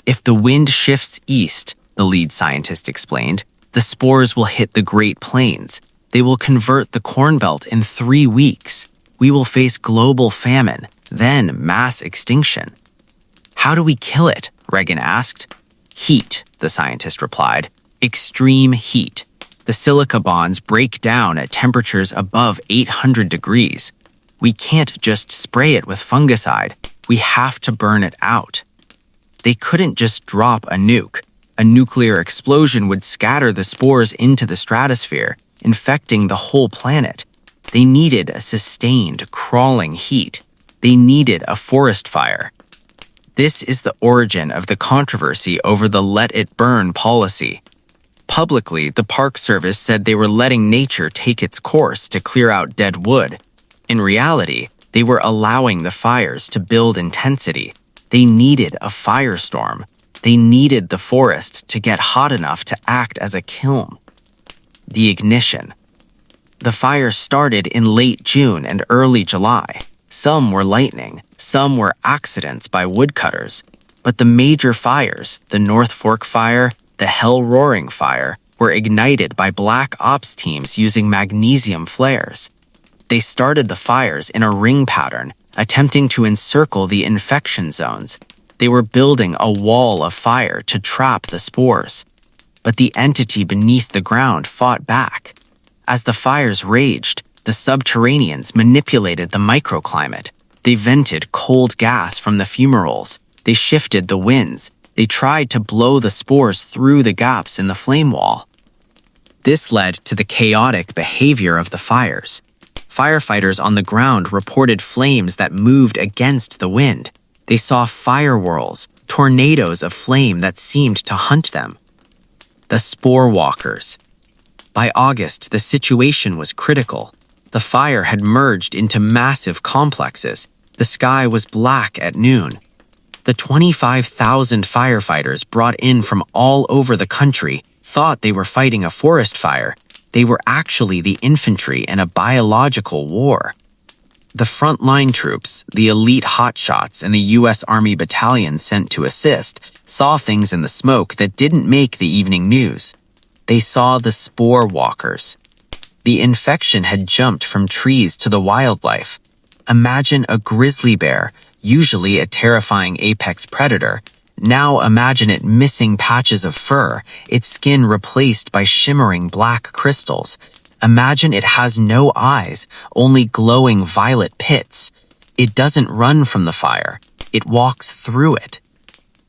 If the wind shifts east, the lead scientist explained, the spores will hit the Great Plains. They will convert the Corn Belt in 3 weeks. We will face global famine, then mass extinction. How do we kill it? Reagan asked. Heat, the scientist replied. Extreme heat. The silica bonds break down at temperatures above 800 degrees. We can't just spray it with fungicide. We have to burn it out. They couldn't just drop a nuke. A nuclear explosion would scatter the spores into the stratosphere, infecting the whole planet. They needed a sustained, crawling heat. They needed a forest fire. This is the origin of the controversy over the Let It Burn policy. Publicly, the Park Service said they were letting nature take its course to clear out dead wood. In reality, they were allowing the fires to build intensity. They needed a firestorm. They needed the forest to get hot enough to act as a kiln. The ignition. The fire started in late June and early July. Some were lightning, some were accidents by woodcutters. But the major fires, the North Fork Fire, the Hell Roaring Fire, were ignited by Black Ops teams using magnesium flares. They started the fires in a ring pattern, attempting to encircle the infection zones. They were building a wall of fire to trap the spores. But the entity beneath the ground fought back. As the fires raged, the Subterraneans manipulated the microclimate. They vented cold gas from the fumaroles. They shifted the winds. They tried to blow the spores through the gaps in the flame wall. This led to the chaotic behavior of the fires. Firefighters on the ground reported flames that moved against the wind. They saw fire whirls, tornadoes of flame that seemed to hunt them. The spore walkers. By August, the situation was critical. The fire had merged into massive complexes. The sky was black at noon. The 25,000 firefighters brought in from all over the country thought they were fighting a forest fire. They were actually the infantry in a biological war. The frontline troops, the elite hotshots, and the U.S. Army battalion sent to assist saw things in the smoke that didn't make the evening news. They saw the spore walkers. The infection had jumped from trees to the wildlife. Imagine a grizzly bear, usually a terrifying apex predator. Now imagine it missing patches of fur, its skin replaced by shimmering black crystals. Imagine it has no eyes, only glowing violet pits. It doesn't run from the fire. It walks through it.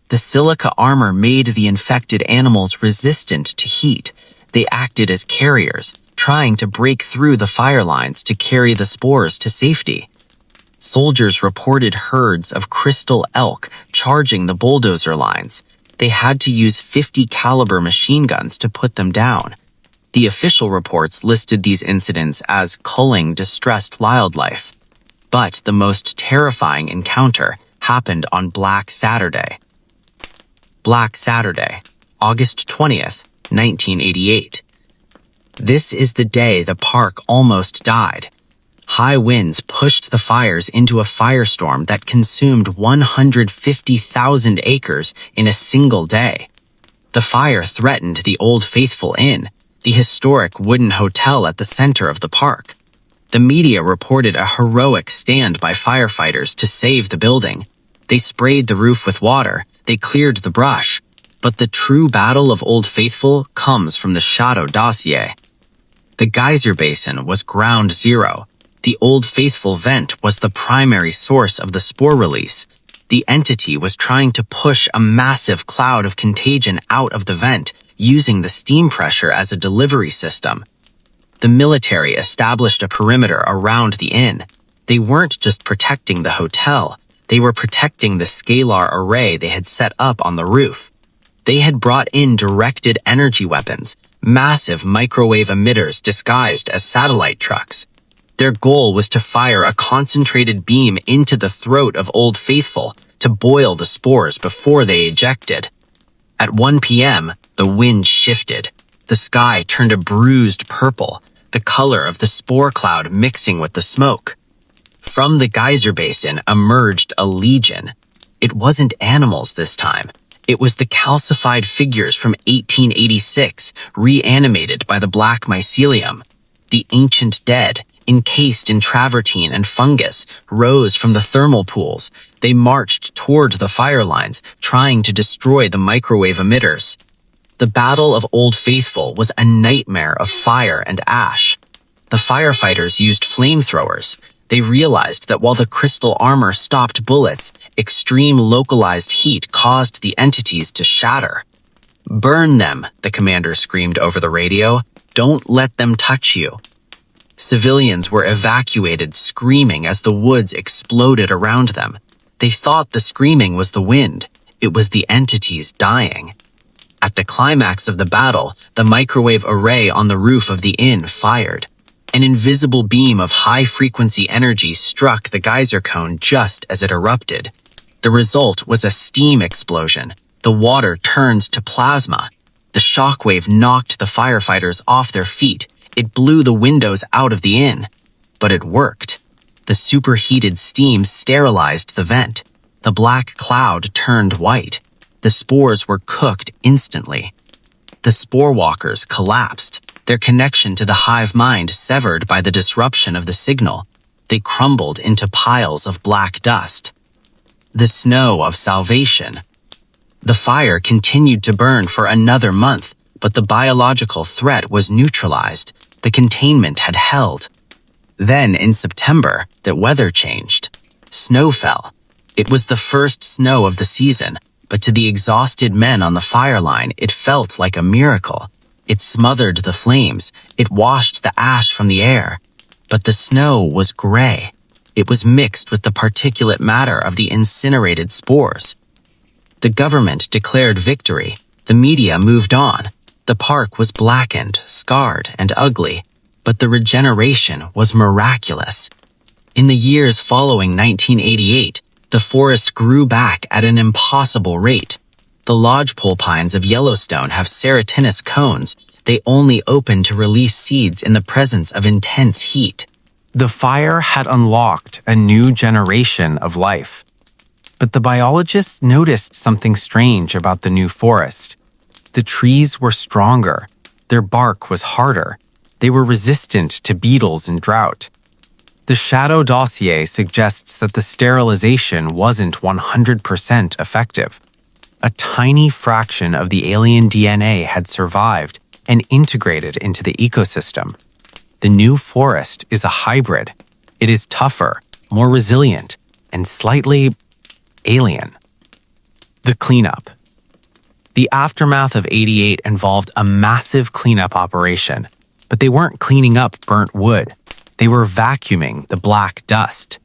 The silica armor made the infected animals resistant to heat. They acted as carriers, trying to break through the fire lines to carry the spores to safety. Soldiers reported herds of crystal elk charging the bulldozer lines. They had to use 50 caliber machine guns to put them down. The official reports listed these incidents as culling distressed wildlife. But the most terrifying encounter happened on Black Saturday. Black Saturday, August 20th, 1988. This is the day the park almost died. High winds pushed the fires into a firestorm that consumed 150,000 acres in a single day. The fire threatened the Old Faithful Inn, the historic wooden hotel at the center of the park. The media reported a heroic stand by firefighters to save the building. They sprayed the roof with water, they cleared the brush. But the true battle of Old Faithful comes from the Shadow Dossier. The geyser basin was ground zero. The Old Faithful vent was the primary source of the spore release. The entity was trying to push a massive cloud of contagion out of the vent, using the steam pressure as a delivery system. The military established a perimeter around the inn. They weren't just protecting the hotel, they were protecting the scalar array they had set up on the roof. They had brought in directed energy weapons, massive microwave emitters disguised as satellite trucks. Their goal was to fire a concentrated beam into the throat of Old Faithful to boil the spores before they ejected. At 1 p.m., the wind shifted. The sky turned a bruised purple, the color of the spore cloud mixing with the smoke. From the geyser basin emerged a legion. It wasn't animals this time. It was the calcified figures from 1886, reanimated by the black mycelium. The ancient dead, encased in travertine and fungus, rose from the thermal pools. They marched toward the fire lines, trying to destroy the microwave emitters. The Battle of Old Faithful was a nightmare of fire and ash. The firefighters used flamethrowers. They realized that while the crystal armor stopped bullets, extreme localized heat caused the entities to shatter. "Burn them," the commander screamed over the radio. "Don't let them touch you." Civilians were evacuated screaming as the woods exploded around them. They thought the screaming was the wind. It was the entities dying. At the climax of the battle, the microwave array on the roof of the inn fired. An invisible beam of high-frequency energy struck the geyser cone just as it erupted. The result was a steam explosion. The water turns to plasma. The shockwave knocked the firefighters off their feet. It blew the windows out of the inn. But it worked. The superheated steam sterilized the vent. The black cloud turned white. The spores were cooked instantly. The spore walkers collapsed, their connection to the hive mind severed by the disruption of the signal. They crumbled into piles of black dust. The snow of salvation. The fire continued to burn for another month, but the biological threat was neutralized. The containment had held. Then, in September, the weather changed. Snow fell. It was the first snow of the season, but to the exhausted men on the fire line, it felt like a miracle. It smothered the flames. It washed the ash from the air. But the snow was gray. It was mixed with the particulate matter of the incinerated spores. The government declared victory. The media moved on. The park was blackened, scarred, and ugly, but the regeneration was miraculous. In the years following 1988, the forest grew back at an impossible rate. The lodgepole pines of Yellowstone have serotinous cones. They only open to release seeds in the presence of intense heat. The fire had unlocked a new generation of life. But the biologists noticed something strange about the new forest. The trees were stronger. Their bark was harder. They were resistant to beetles and drought. The Shadow Dossier suggests that the sterilization wasn't 100% effective. A tiny fraction of the alien DNA had survived and integrated into the ecosystem. The new forest is a hybrid. It is tougher, more resilient, and slightly alien. The cleanup. The aftermath of '88 involved a massive cleanup operation, but they weren't cleaning up burnt wood. They were vacuuming the black dust.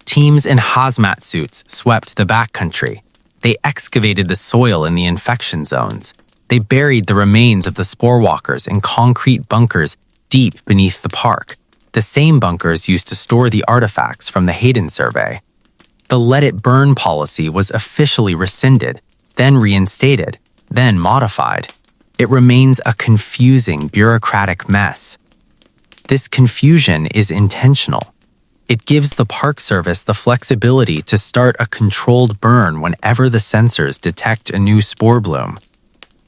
Teams in hazmat suits swept the backcountry. They excavated the soil in the infection zones. They buried the remains of the spore walkers in concrete bunkers deep beneath the park, the same bunkers used to store the artifacts from the Hayden survey. The let it burn policy was officially rescinded, then reinstated, then modified. It remains a confusing bureaucratic mess. This confusion is intentional. It gives the Park Service the flexibility to start a controlled burn whenever the sensors detect a new spore bloom.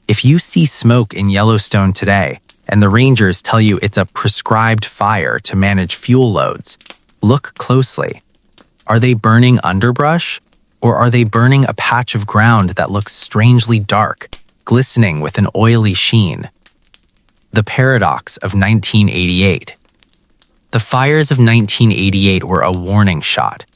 If you see smoke in Yellowstone today, and the rangers tell you it's a prescribed fire to manage fuel loads, look closely. Are they burning underbrush? Or are they burning a patch of ground that looks strangely dark, glistening with an oily sheen? The Paradox of 1988. The fires of 1988 were a warning shot.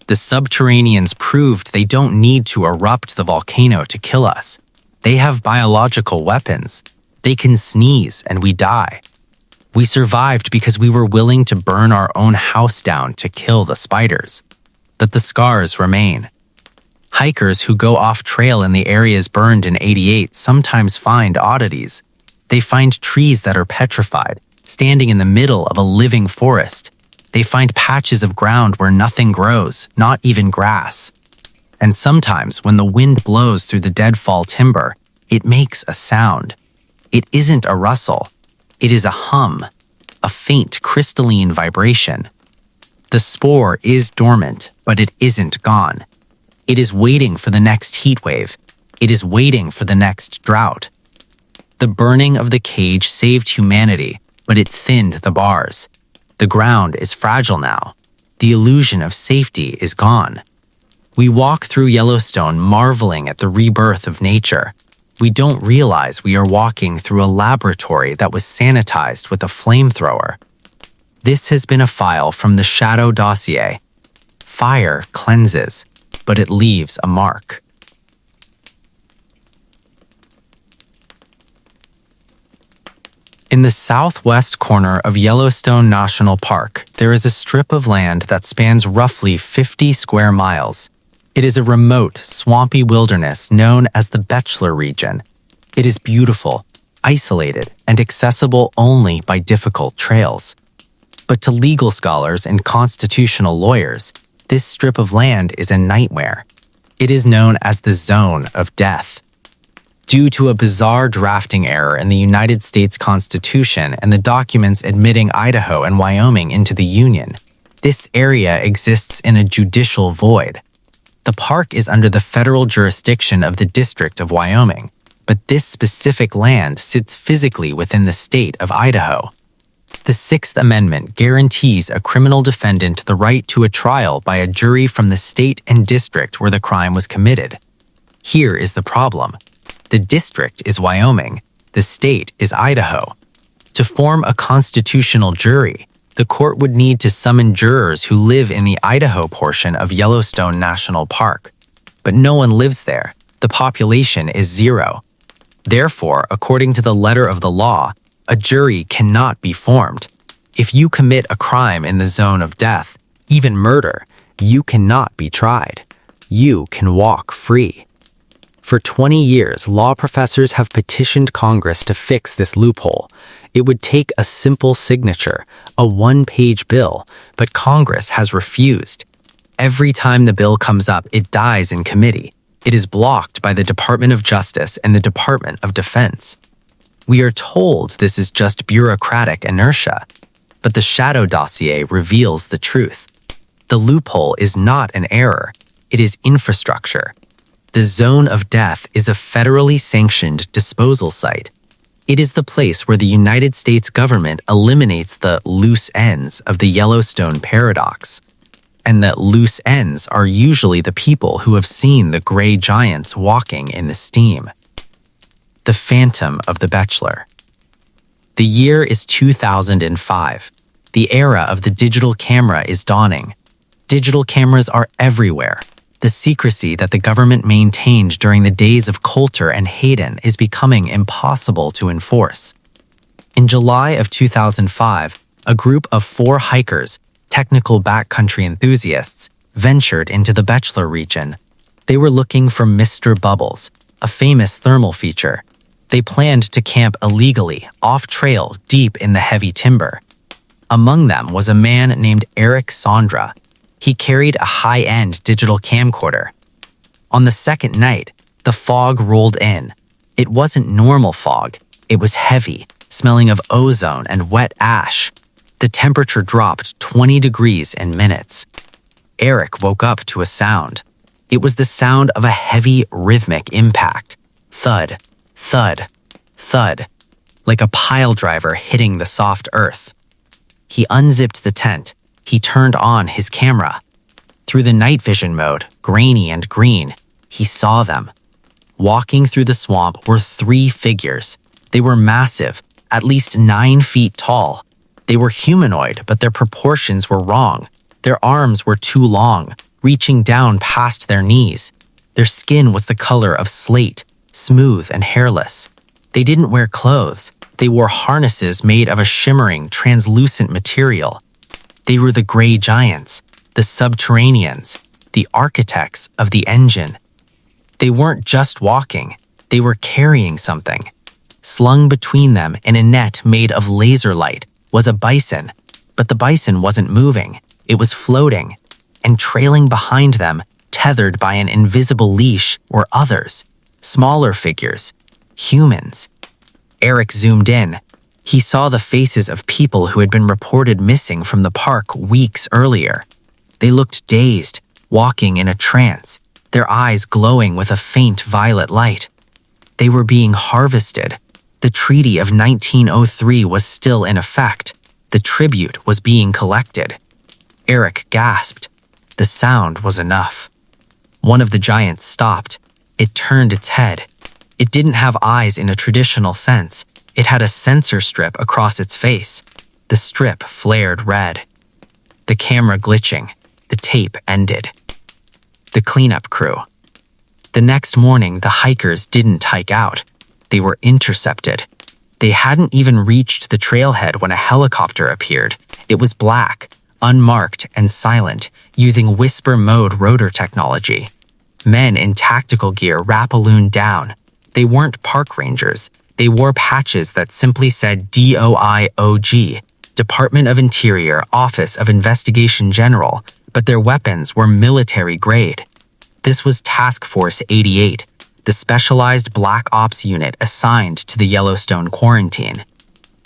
The Subterraneans proved they don't need to erupt the volcano to kill us. They have biological weapons. They can sneeze and we die. We survived because we were willing to burn our own house down to kill the spiders. But the scars remain. Hikers who go off-trail in the areas burned in '88 sometimes find oddities. They find trees that are petrified, standing in the middle of a living forest. They find patches of ground where nothing grows, not even grass. And sometimes when the wind blows through the deadfall timber, it makes a sound. It isn't a rustle. It is a hum, a faint crystalline vibration. The spore is dormant, but it isn't gone. It is waiting for the next heat wave. It is waiting for the next drought. The burning of the cage saved humanity, but it thinned the bars. The ground is fragile now. The illusion of safety is gone. We walk through Yellowstone marveling at the rebirth of nature. We don't realize we are walking through a laboratory that was sanitized with a flamethrower. This has been a file from the Shadow Dossier. Fire cleanses, but it leaves a mark. In the southwest corner of Yellowstone National Park, there is a strip of land that spans roughly 50 square miles. It is a remote, swampy wilderness known as the Bachelor region. It is beautiful, isolated, and accessible only by difficult trails. But to legal scholars and constitutional lawyers, this strip of land is a nightmare. It is known as the Zone of Death. Due to a bizarre drafting error in the United States Constitution and the documents admitting Idaho and Wyoming into the Union, this area exists in a judicial void. The park is under the federal jurisdiction of the District of Wyoming, but this specific land sits physically within the state of Idaho. The Sixth Amendment guarantees a criminal defendant the right to a trial by a jury from the state and district where the crime was committed. Here is the problem. The district is Wyoming. The state is Idaho. To form a constitutional jury, the court would need to summon jurors who live in the Idaho portion of Yellowstone National Park. But no one lives there. The population is 0. Therefore, according to the letter of the law, a jury cannot be formed. If you commit a crime in the zone of death, even murder, you cannot be tried. You can walk free. For 20 years, law professors have petitioned Congress to fix this loophole. It would take a simple signature, a one-page bill, but Congress has refused. Every time the bill comes up, it dies in committee. It is blocked by the Department of Justice and the Department of Defense. We are told this is just bureaucratic inertia, but the Shadow Dossier reveals the truth. The loophole is not an error, it is infrastructure. The Zone of Death is a federally sanctioned disposal site. It is the place where the United States government eliminates the loose ends of the Yellowstone Paradox. And that loose ends are usually the people who have seen the gray giants walking in the steam. The Phantom of the Bachelor. The year is 2005. The era of the digital camera is dawning. Digital cameras are everywhere. The secrecy that the government maintained during the days of Colter and Hayden is becoming impossible to enforce. In July of 2005, a group of 4 hikers, technical backcountry enthusiasts, ventured into the Bachelor region. They were looking for Mr. Bubbles, a famous thermal feature. They planned to camp illegally, off-trail, deep in the heavy timber. Among them was a man named Eric Sondra. He carried a high-end digital camcorder. On the second night, the fog rolled in. It wasn't normal fog. It was heavy, smelling of ozone and wet ash. The temperature dropped 20 degrees in minutes. Eric woke up to a sound. It was the sound of a heavy, rhythmic impact. Thud, thud, thud, like a pile driver hitting the soft earth. He unzipped the tent. He turned on his camera. Through the night vision mode, grainy and green, he saw them. Walking through the swamp were 3 figures. They were massive, at least 9 feet tall. They were humanoid, but their proportions were wrong. Their arms were too long, reaching down past their knees. Their skin was the color of slate, smooth and hairless. They didn't wear clothes. They wore harnesses made of a shimmering, translucent material. They were the Gray Giants, the Subterraneans, the architects of the engine. They weren't just walking. They were carrying something. Slung between them in a net made of laser light was a bison, but the bison wasn't moving. It was floating, and trailing behind them, tethered by an invisible leash, were others, smaller figures, humans. Eric zoomed in. He saw the faces of people who had been reported missing from the park weeks earlier. They looked dazed, walking in a trance, their eyes glowing with a faint violet light. They were being harvested. The Treaty of 1903 was still in effect. The tribute was being collected. Eric gasped. The sound was enough. One of the giants stopped. It turned its head. It didn't have eyes in a traditional sense. It had a sensor strip across its face. The strip flared red. The camera glitching. The tape ended. The cleanup crew. The next morning, the hikers didn't hike out. They were intercepted. They hadn't even reached the trailhead when a helicopter appeared. It was black, unmarked and silent, using whisper mode rotor technology. Men in tactical gear rappellooned down. They weren't park rangers. They wore patches that simply said DOIOG, Department of Interior, Office of Investigation General, but their weapons were military grade. This was Task Force 88, the specialized Black Ops unit assigned to the Yellowstone Quarantine.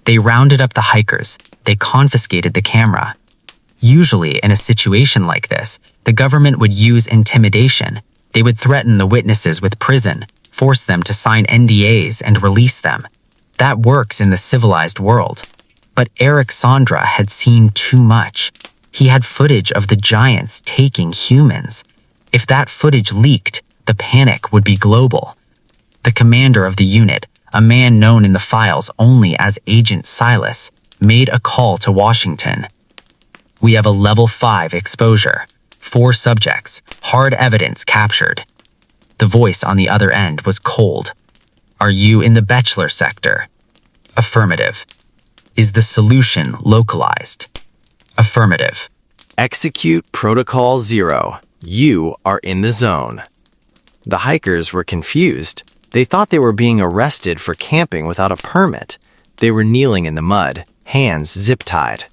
They rounded up the hikers. They confiscated the camera. Usually, in a situation like this, the government would use intimidation. They would threaten the witnesses with prison, force them to sign NDAs, and release them. That works in the civilized world. But Eric Sondra had seen too much. He had footage of the giants taking humans. If that footage leaked, the panic would be global. The commander of the unit, a man known in the files only as Agent Silas, made a call to Washington. "We have a level 5 exposure. 4 subjects. Hard evidence captured." The voice on the other end was cold. "Are you in the Bachelor sector?" "Affirmative." "Is the solution localized?" "Affirmative." Execute Protocol 0. You are in the zone. The hikers were confused. They thought they were being arrested for camping without a permit. They were kneeling in the mud, hands zip-tied.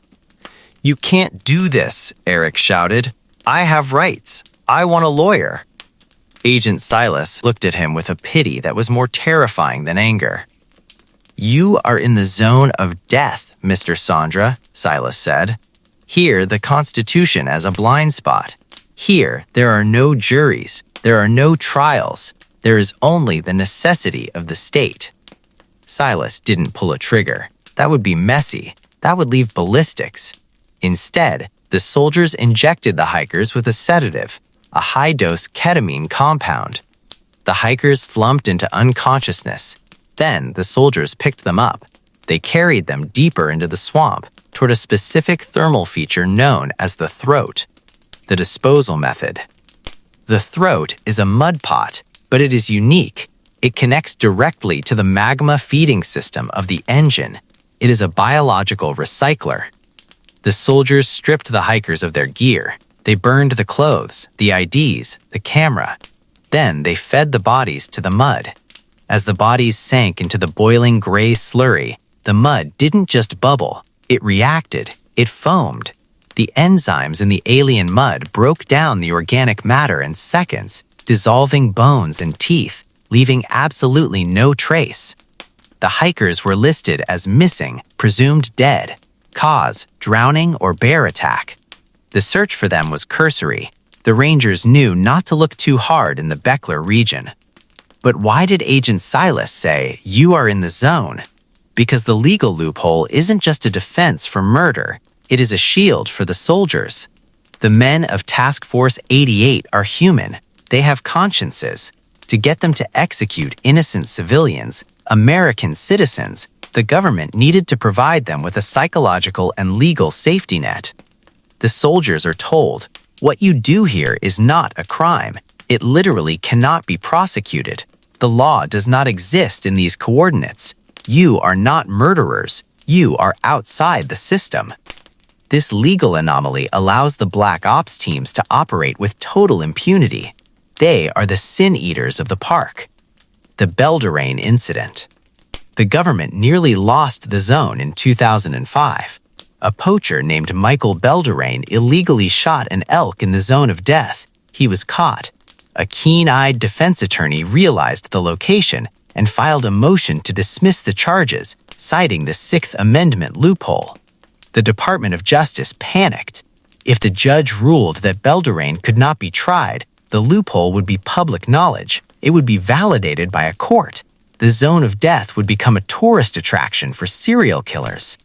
"You can't do this," Eric shouted. "I have rights. I want a lawyer." Agent Silas looked at him with a pity that was more terrifying than anger. "You are in the zone of death, Mr. Sondra," Silas said. "Here, the Constitution as a blind spot. Here, there are no juries. There are no trials. There is only the necessity of the state." Silas didn't pull a trigger. That would be messy. That would leave ballistics. Instead, the soldiers injected the hikers with a sedative, a high-dose ketamine compound. The hikers slumped into unconsciousness. Then the soldiers picked them up. They carried them deeper into the swamp toward a specific thermal feature known as the throat, the disposal method. The throat is a mud pot, but it is unique. It connects directly to the magma feeding system of the engine. It is a biological recycler. The soldiers stripped the hikers of their gear. They burned the clothes, the IDs, the camera. Then they fed the bodies to the mud. As the bodies sank into the boiling gray slurry, the mud didn't just bubble. It reacted. It foamed. The enzymes in the alien mud broke down the organic matter in seconds, dissolving bones and teeth, leaving absolutely no trace. The hikers were listed as missing, presumed dead. cause, drowning, or bear attack. The search for them was cursory. The rangers knew not to look too hard in the Beckler region. But why did Agent Silas say, "You are in the zone"? Because the legal loophole isn't just a defense for murder, it is a shield for the soldiers. The men of Task Force 88 are human. They have consciences. To get them to execute innocent civilians, American citizens, the government needed to provide them with a psychological and legal safety net. The soldiers are told, "What you do here is not a crime. It literally cannot be prosecuted. The law does not exist in these coordinates. You are not murderers. You are outside the system." This legal anomaly allows the Black Ops teams to operate with total impunity. They are the sin eaters of the park. The Belderain Incident. The government nearly lost the zone in 2005. A poacher named Michael Belderain illegally shot an elk in the zone of death. He was caught. A keen-eyed defense attorney realized the location and filed a motion to dismiss the charges, citing the Sixth Amendment loophole. The Department of Justice panicked. If the judge ruled that Belderain could not be tried, the loophole would be public knowledge. It would be validated by a court. The zone of death would become a tourist attraction for serial killers.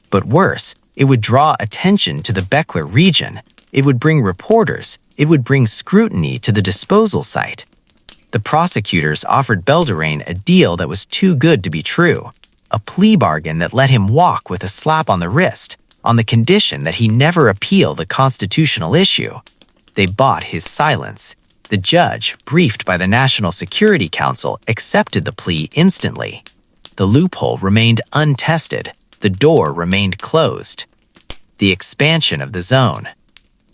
But worse, it would draw attention to the Beckler region. It would bring reporters. It would bring scrutiny to the disposal site. The prosecutors offered Belderain a deal that was too good to be true, a plea bargain that let him walk with a slap on the wrist, on the condition that he never appeal the constitutional issue. They bought his silence. The judge, briefed by the National Security Council, accepted the plea instantly. The loophole remained untested. The door remained closed. The expansion of the zone.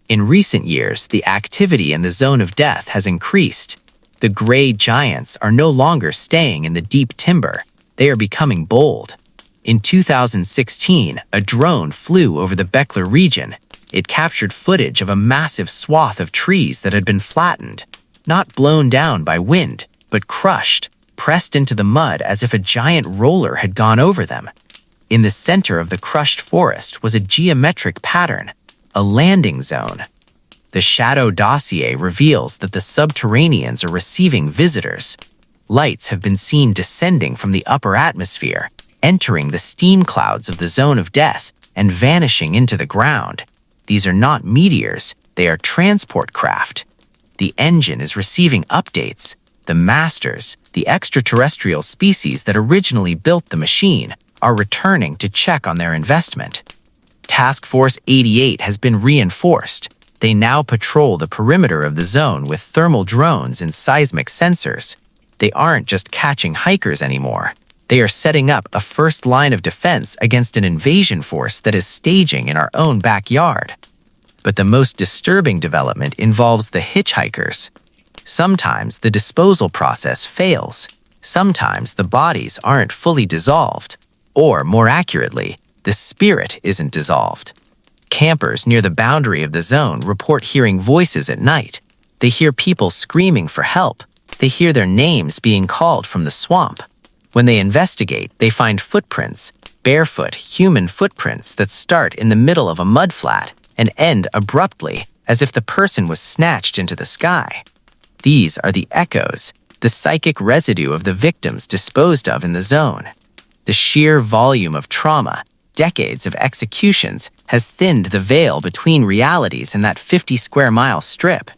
In recent years, the activity in the zone of death has increased. The gray giants are no longer staying in the deep timber. They are becoming bold. In 2016, a drone flew over the Beckler region. It captured footage of a massive swath of trees that had been flattened, not blown down by wind, but crushed, pressed into the mud as if a giant roller had gone over them. In the center of the crushed forest was a geometric pattern, a landing zone. The Shadow Dossier reveals that the Subterraneans are receiving visitors. Lights have been seen descending from the upper atmosphere, entering the steam clouds of the zone of death, and vanishing into the ground. These are not meteors, they are transport craft. The engine is receiving updates. The masters, the extraterrestrial species that originally built the machine, are returning to check on their investment. Task Force 88 has been reinforced. They now patrol the perimeter of the zone with thermal drones and seismic sensors. They aren't just catching hikers anymore. They are setting up a first line of defense against an invasion force that is staging in our own backyard. But the most disturbing development involves the hitchhikers. Sometimes the disposal process fails. Sometimes the bodies aren't fully dissolved. Or, more accurately, the spirit isn't dissolved. Campers near the boundary of the zone report hearing voices at night. They hear people screaming for help. They hear their names being called from the swamp. When they investigate, they find footprints, barefoot human footprints that start in the middle of a mudflat and end abruptly as if the person was snatched into the sky. These are the echoes, the psychic residue of the victims disposed of in the zone. The sheer volume of trauma, decades of executions, has thinned the veil between realities in that 50-square-mile strip.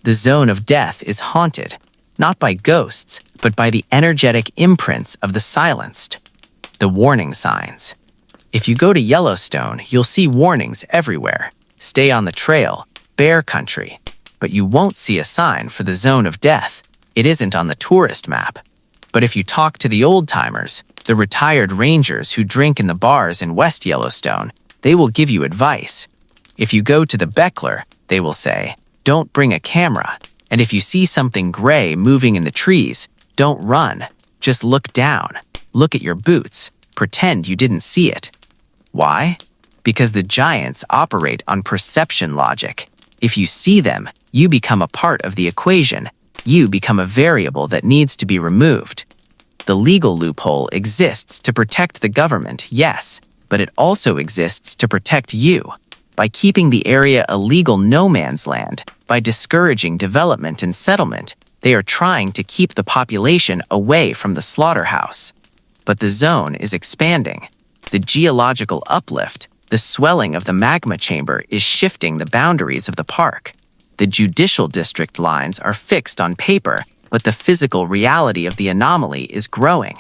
The zone of death is haunted, not by ghosts, but by the energetic imprints of the silenced. The warning signs. If you go to Yellowstone, you'll see warnings everywhere. Stay on the trail, bear country. But you won't see a sign for the zone of death. It isn't on the tourist map. But if you talk to the old-timers, the retired rangers who drink in the bars in West Yellowstone, they will give you advice. If you go to the Beckler, they will say, "Don't bring a camera." And if you see something gray moving in the trees, don't run. Just look down. Look at your boots. Pretend you didn't see it. Why? Because the giants operate on perception logic. If you see them, you become a part of the equation. You become a variable that needs to be removed. The legal loophole exists to protect the government, yes, but it also exists to protect you. By keeping the area a legal no man's land, by discouraging development and settlement, they are trying to keep the population away from the slaughterhouse. But the zone is expanding. The geological uplift, the swelling of the magma chamber, is shifting the boundaries of the park. The judicial district lines are fixed on paper, but the physical reality of the anomaly is growing.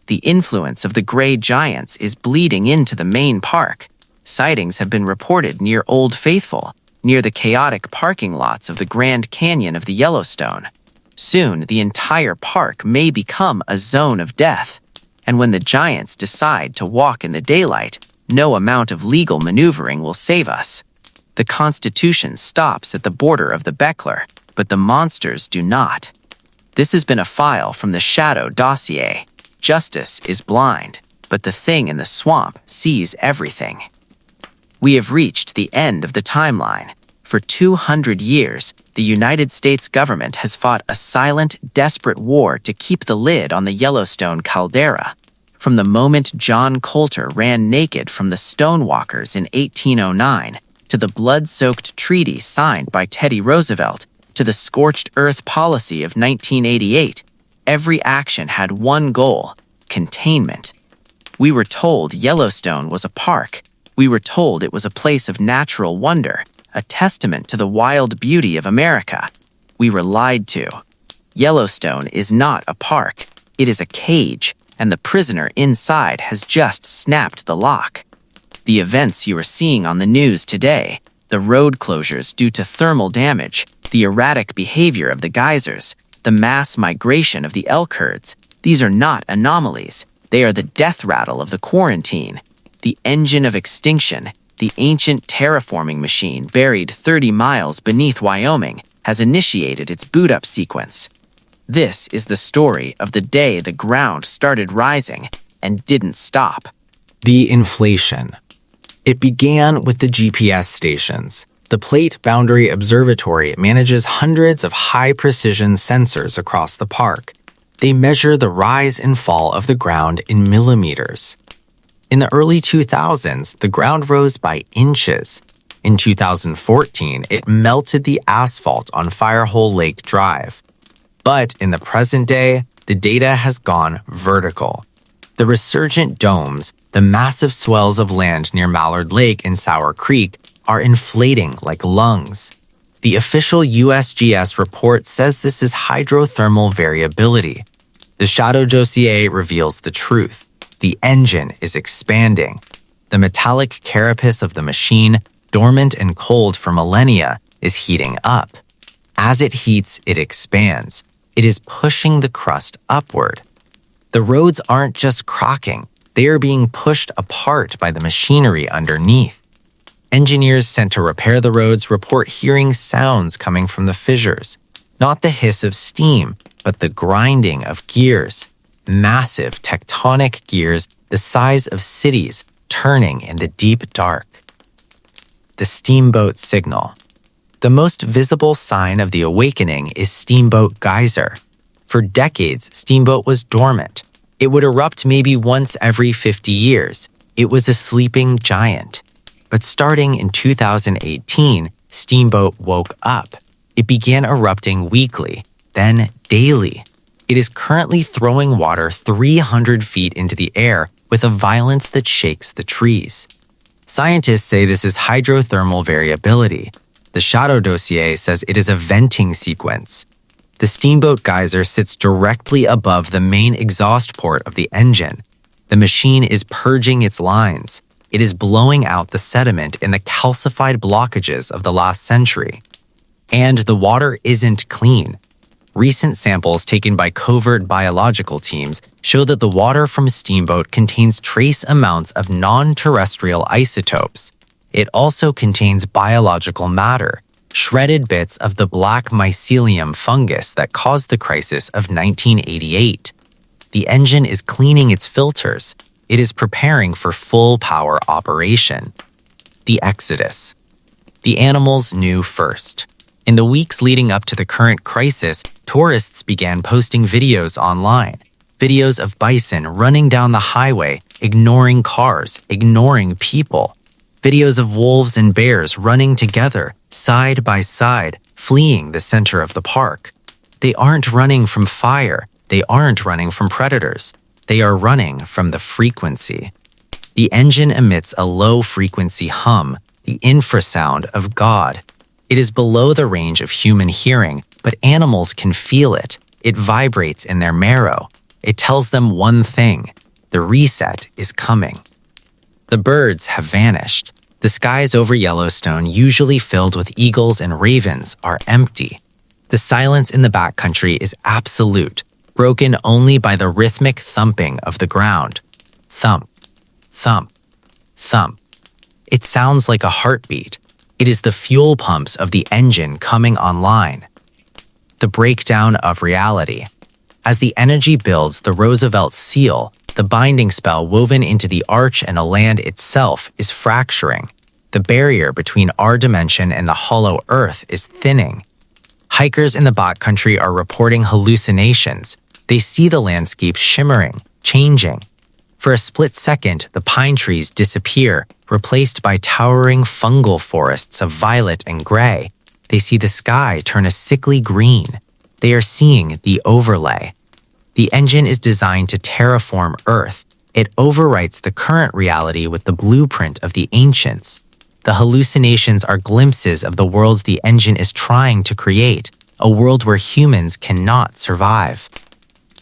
The influence of the gray giants is bleeding into the main park. Sightings have been reported near Old Faithful, near the chaotic parking lots of the Grand Canyon of the Yellowstone. Soon, the entire park may become a zone of death. And when the giants decide to walk in the daylight, no amount of legal maneuvering will save us. The Constitution stops at the border of the Beckler, but the monsters do not. This has been a file from the Shadow Dossier. Justice is blind, but the thing in the swamp sees everything. We have reached the end of the timeline. For 200 years, the United States government has fought a silent, desperate war to keep the lid on the Yellowstone caldera. From the moment John Colter ran naked from the Stonewalkers in 1809, to the blood-soaked treaty signed by Teddy Roosevelt, to the scorched earth policy of 1988, every action had one goal: containment. We were told Yellowstone was a park. We were told it was a place of natural wonder, a testament to the wild beauty of America. We were lied to. Yellowstone is not a park. It is a cage, and the prisoner inside has just snapped the lock. The events you are seeing on the news today, the road closures due to thermal damage, the erratic behavior of the geysers, the mass migration of the elk herds, these are not anomalies. They are the death rattle of the quarantine, the engine of extinction. The ancient terraforming machine buried 30 miles beneath Wyoming has initiated its boot-up sequence. This is the story of the day the ground started rising and didn't stop. The inflation. It began with the GPS stations. The Plate Boundary Observatory manages hundreds of high-precision sensors across the park. They measure the rise and fall of the ground in millimeters. In the early 2000s, the ground rose by inches. In 2014, it melted the asphalt on Firehole Lake Drive. But in the present day, the data has gone vertical. The resurgent domes, the massive swells of land near Mallard Lake and Sour Creek, are inflating like lungs. The official USGS report says this is hydrothermal variability. The Shadow Dossier reveals the truth. The engine is expanding. The metallic carapace of the machine, dormant and cold for millennia, is heating up. As it heats, it expands. It is pushing the crust upward. The roads aren't just crocking. They are being pushed apart by the machinery underneath. Engineers sent to repair the roads report hearing sounds coming from the fissures. Not the hiss of steam, but the grinding of gears. Massive tectonic gears the size of cities turning in the deep dark. The steamboat signal. The most visible sign of the awakening is Steamboat Geyser. For decades, Steamboat was dormant. It would erupt maybe once every 50 years. It was a sleeping giant. But starting in 2018, Steamboat woke up. It began erupting weekly, then daily. It is currently throwing water 300 feet into the air with a violence that shakes the trees. Scientists say this is hydrothermal variability. The Shadow Dossier says it is a venting sequence. The Steamboat Geyser sits directly above the main exhaust port of the engine. The machine is purging its lines. It is blowing out the sediment in the calcified blockages of the last century. And the water isn't clean. Recent samples taken by covert biological teams show that the water from Steamboat contains trace amounts of non-terrestrial isotopes. It also contains biological matter, shredded bits of the black mycelium fungus that caused the crisis of 1988. The engine is cleaning its filters. It is preparing for full power operation. The Exodus. The animals knew first. In the weeks leading up to the current crisis, tourists began posting videos online. Videos of bison running down the highway, ignoring cars, ignoring people. Videos of wolves and bears running together, side by side, fleeing the center of the park. They aren't running from fire. They aren't running from predators. They are running from the frequency. The engine emits a low-frequency hum, the infrasound of God. It is below the range of human hearing, but animals can feel it. It vibrates in their marrow. It tells them one thing: the reset is coming. The birds have vanished. The skies over Yellowstone, usually filled with eagles and ravens, are empty. The silence in the backcountry is absolute, broken only by the rhythmic thumping of the ground. Thump, thump, thump. It sounds like a heartbeat. It is the fuel pumps of the engine coming online. The breakdown of reality. As the energy builds, the Roosevelt seal, the binding spell woven into the arch and the land itself, is fracturing. The barrier between our dimension and the hollow earth is thinning. Hikers in the backcountry are reporting hallucinations. They see the landscape shimmering, changing. For a split second, the pine trees disappear, replaced by towering fungal forests of violet and gray. They see the sky turn a sickly green. They are seeing the overlay. The engine is designed to terraform Earth. It overwrites the current reality with the blueprint of the ancients. The hallucinations are glimpses of the worlds the engine is trying to create, a world where humans cannot survive.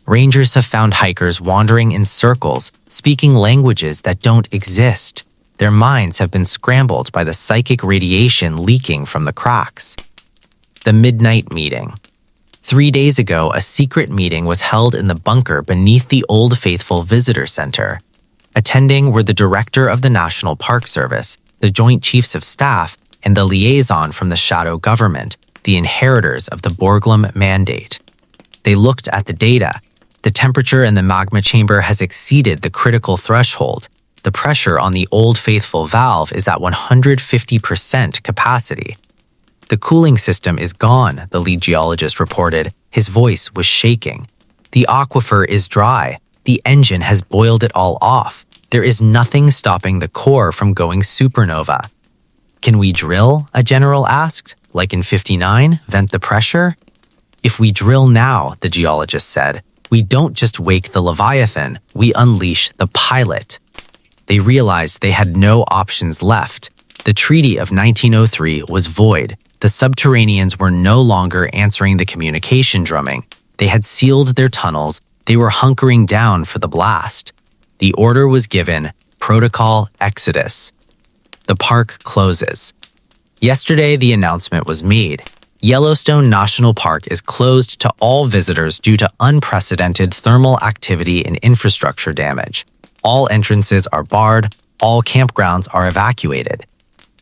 Rangers have found hikers wandering in circles, speaking languages that don't exist. Their minds have been scrambled by the psychic radiation leaking from the cracks. The Midnight Meeting. 3 days ago, a secret meeting was held in the bunker beneath the Old Faithful Visitor Center. Attending were the director of the National Park Service, the Joint Chiefs of Staff, and the liaison from the shadow government, the inheritors of the Borglum Mandate. They looked at the data. The temperature in the magma chamber has exceeded the critical threshold. The pressure on the Old Faithful valve is at 150% capacity. The cooling system is gone, the lead geologist reported. His voice was shaking. The aquifer is dry. The engine has boiled it all off. There is nothing stopping the core from going supernova. Can we drill? A general asked. Like in '59, vent the pressure? If we drill now, the geologist said, we don't just wake the Leviathan, we unleash the pilot. They realized they had no options left. The Treaty of 1903 was void. The Subterraneans were no longer answering the communication drumming. They had sealed their tunnels. They were hunkering down for the blast. The order was given: Protocol Exodus. The park closes. Yesterday, the announcement was made. Yellowstone National Park is closed to all visitors due to unprecedented thermal activity and infrastructure damage. All entrances are barred. All campgrounds are evacuated.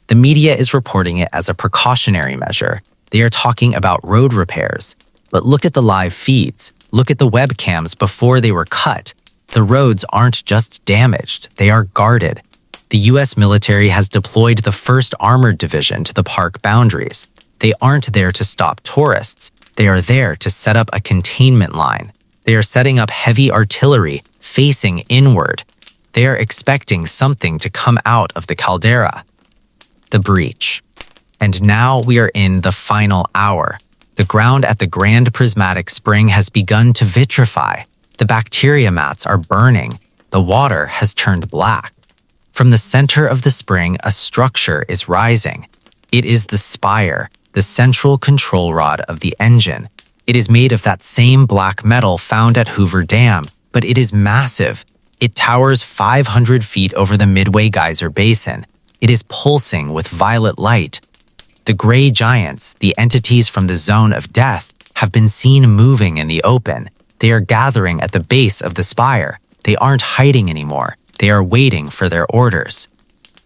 The media is reporting it as a precautionary measure. They are talking about road repairs. But look at the live feeds. Look at the webcams before they were cut. The roads aren't just damaged, they are guarded. The U.S. military has deployed the 1st Armored Division to the park boundaries. They aren't there to stop tourists. They are there to set up a containment line. They are setting up heavy artillery facing inward. They are expecting something to come out of the caldera. The breach. And now we are in the final hour. The ground at the Grand Prismatic Spring has begun to vitrify. The bacteria mats are burning. The water has turned black. From the center of the spring, a structure is rising. It is the spire, the central control rod of the engine. It is made of that same black metal found at Hoover Dam, but it is massive. It towers 500 feet over the Midway Geyser Basin. It is pulsing with violet light. The gray giants, the entities from the zone of death, have been seen moving in the open. They are gathering at the base of the spire. They aren't hiding anymore. They are waiting for their orders.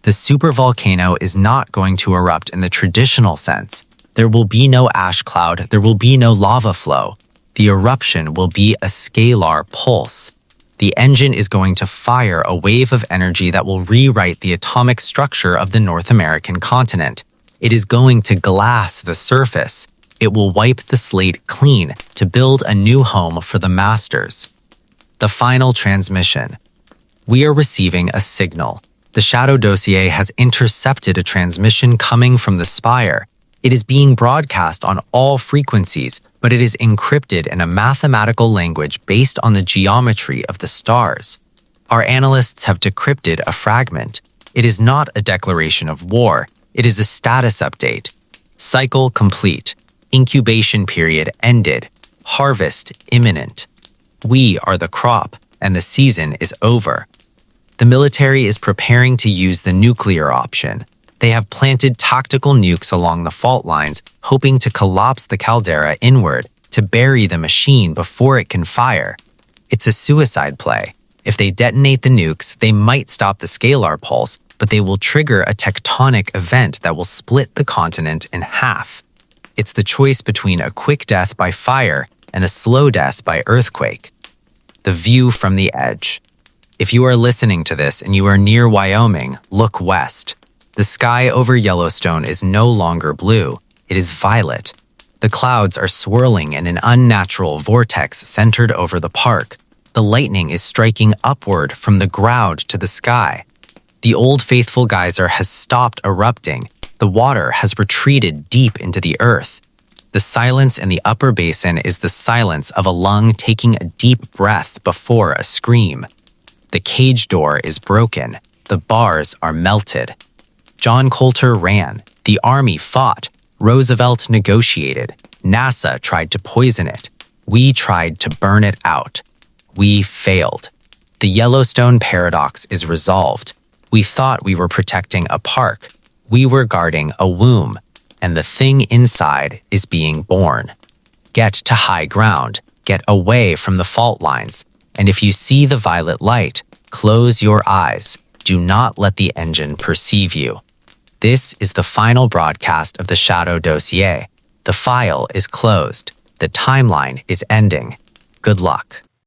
The supervolcano is not going to erupt in the traditional sense. There will be no ash cloud. There will be no lava flow. The eruption will be a scalar pulse. The engine is going to fire a wave of energy that will rewrite the atomic structure of the North American continent. It is going to glass the surface. It will wipe the slate clean to build a new home for the masters. The final transmission. We are receiving a signal. The Shadow Dossier has intercepted a transmission coming from the spire. It is being broadcast on all frequencies, but it is encrypted in a mathematical language based on the geometry of the stars. Our analysts have decrypted a fragment. It is not a declaration of war. It is a status update. Cycle complete. Incubation period ended. Harvest imminent. We are the crop, and the season is over. The military is preparing to use the nuclear option. They have planted tactical nukes along the fault lines, hoping to collapse the caldera inward to bury the machine before it can fire. It's a suicide play. If they detonate the nukes, they might stop the scalar pulse, but they will trigger a tectonic event that will split the continent in half. It's the choice between a quick death by fire and a slow death by earthquake. The view from the edge. If you are listening to this and you are near Wyoming, look west. The sky over Yellowstone is no longer blue, it is violet. The clouds are swirling in an unnatural vortex centered over the park. The lightning is striking upward from the ground to the sky. The Old Faithful geyser has stopped erupting. The water has retreated deep into the earth. The silence in the upper basin is the silence of a lung taking a deep breath before a scream. The cage door is broken. The bars are melted. John Colter ran. The army fought. Roosevelt negotiated. NASA tried to poison it. We tried to burn it out. We failed. The Yellowstone Paradox is resolved. We thought we were protecting a park. We were guarding a womb, and the thing inside is being born. Get to high ground. Get away from the fault lines. And if you see the violet light, close your eyes. Do not let the engine perceive you. This is the final broadcast of the Shadow Dossier. The file is closed. The timeline is ending. Good luck.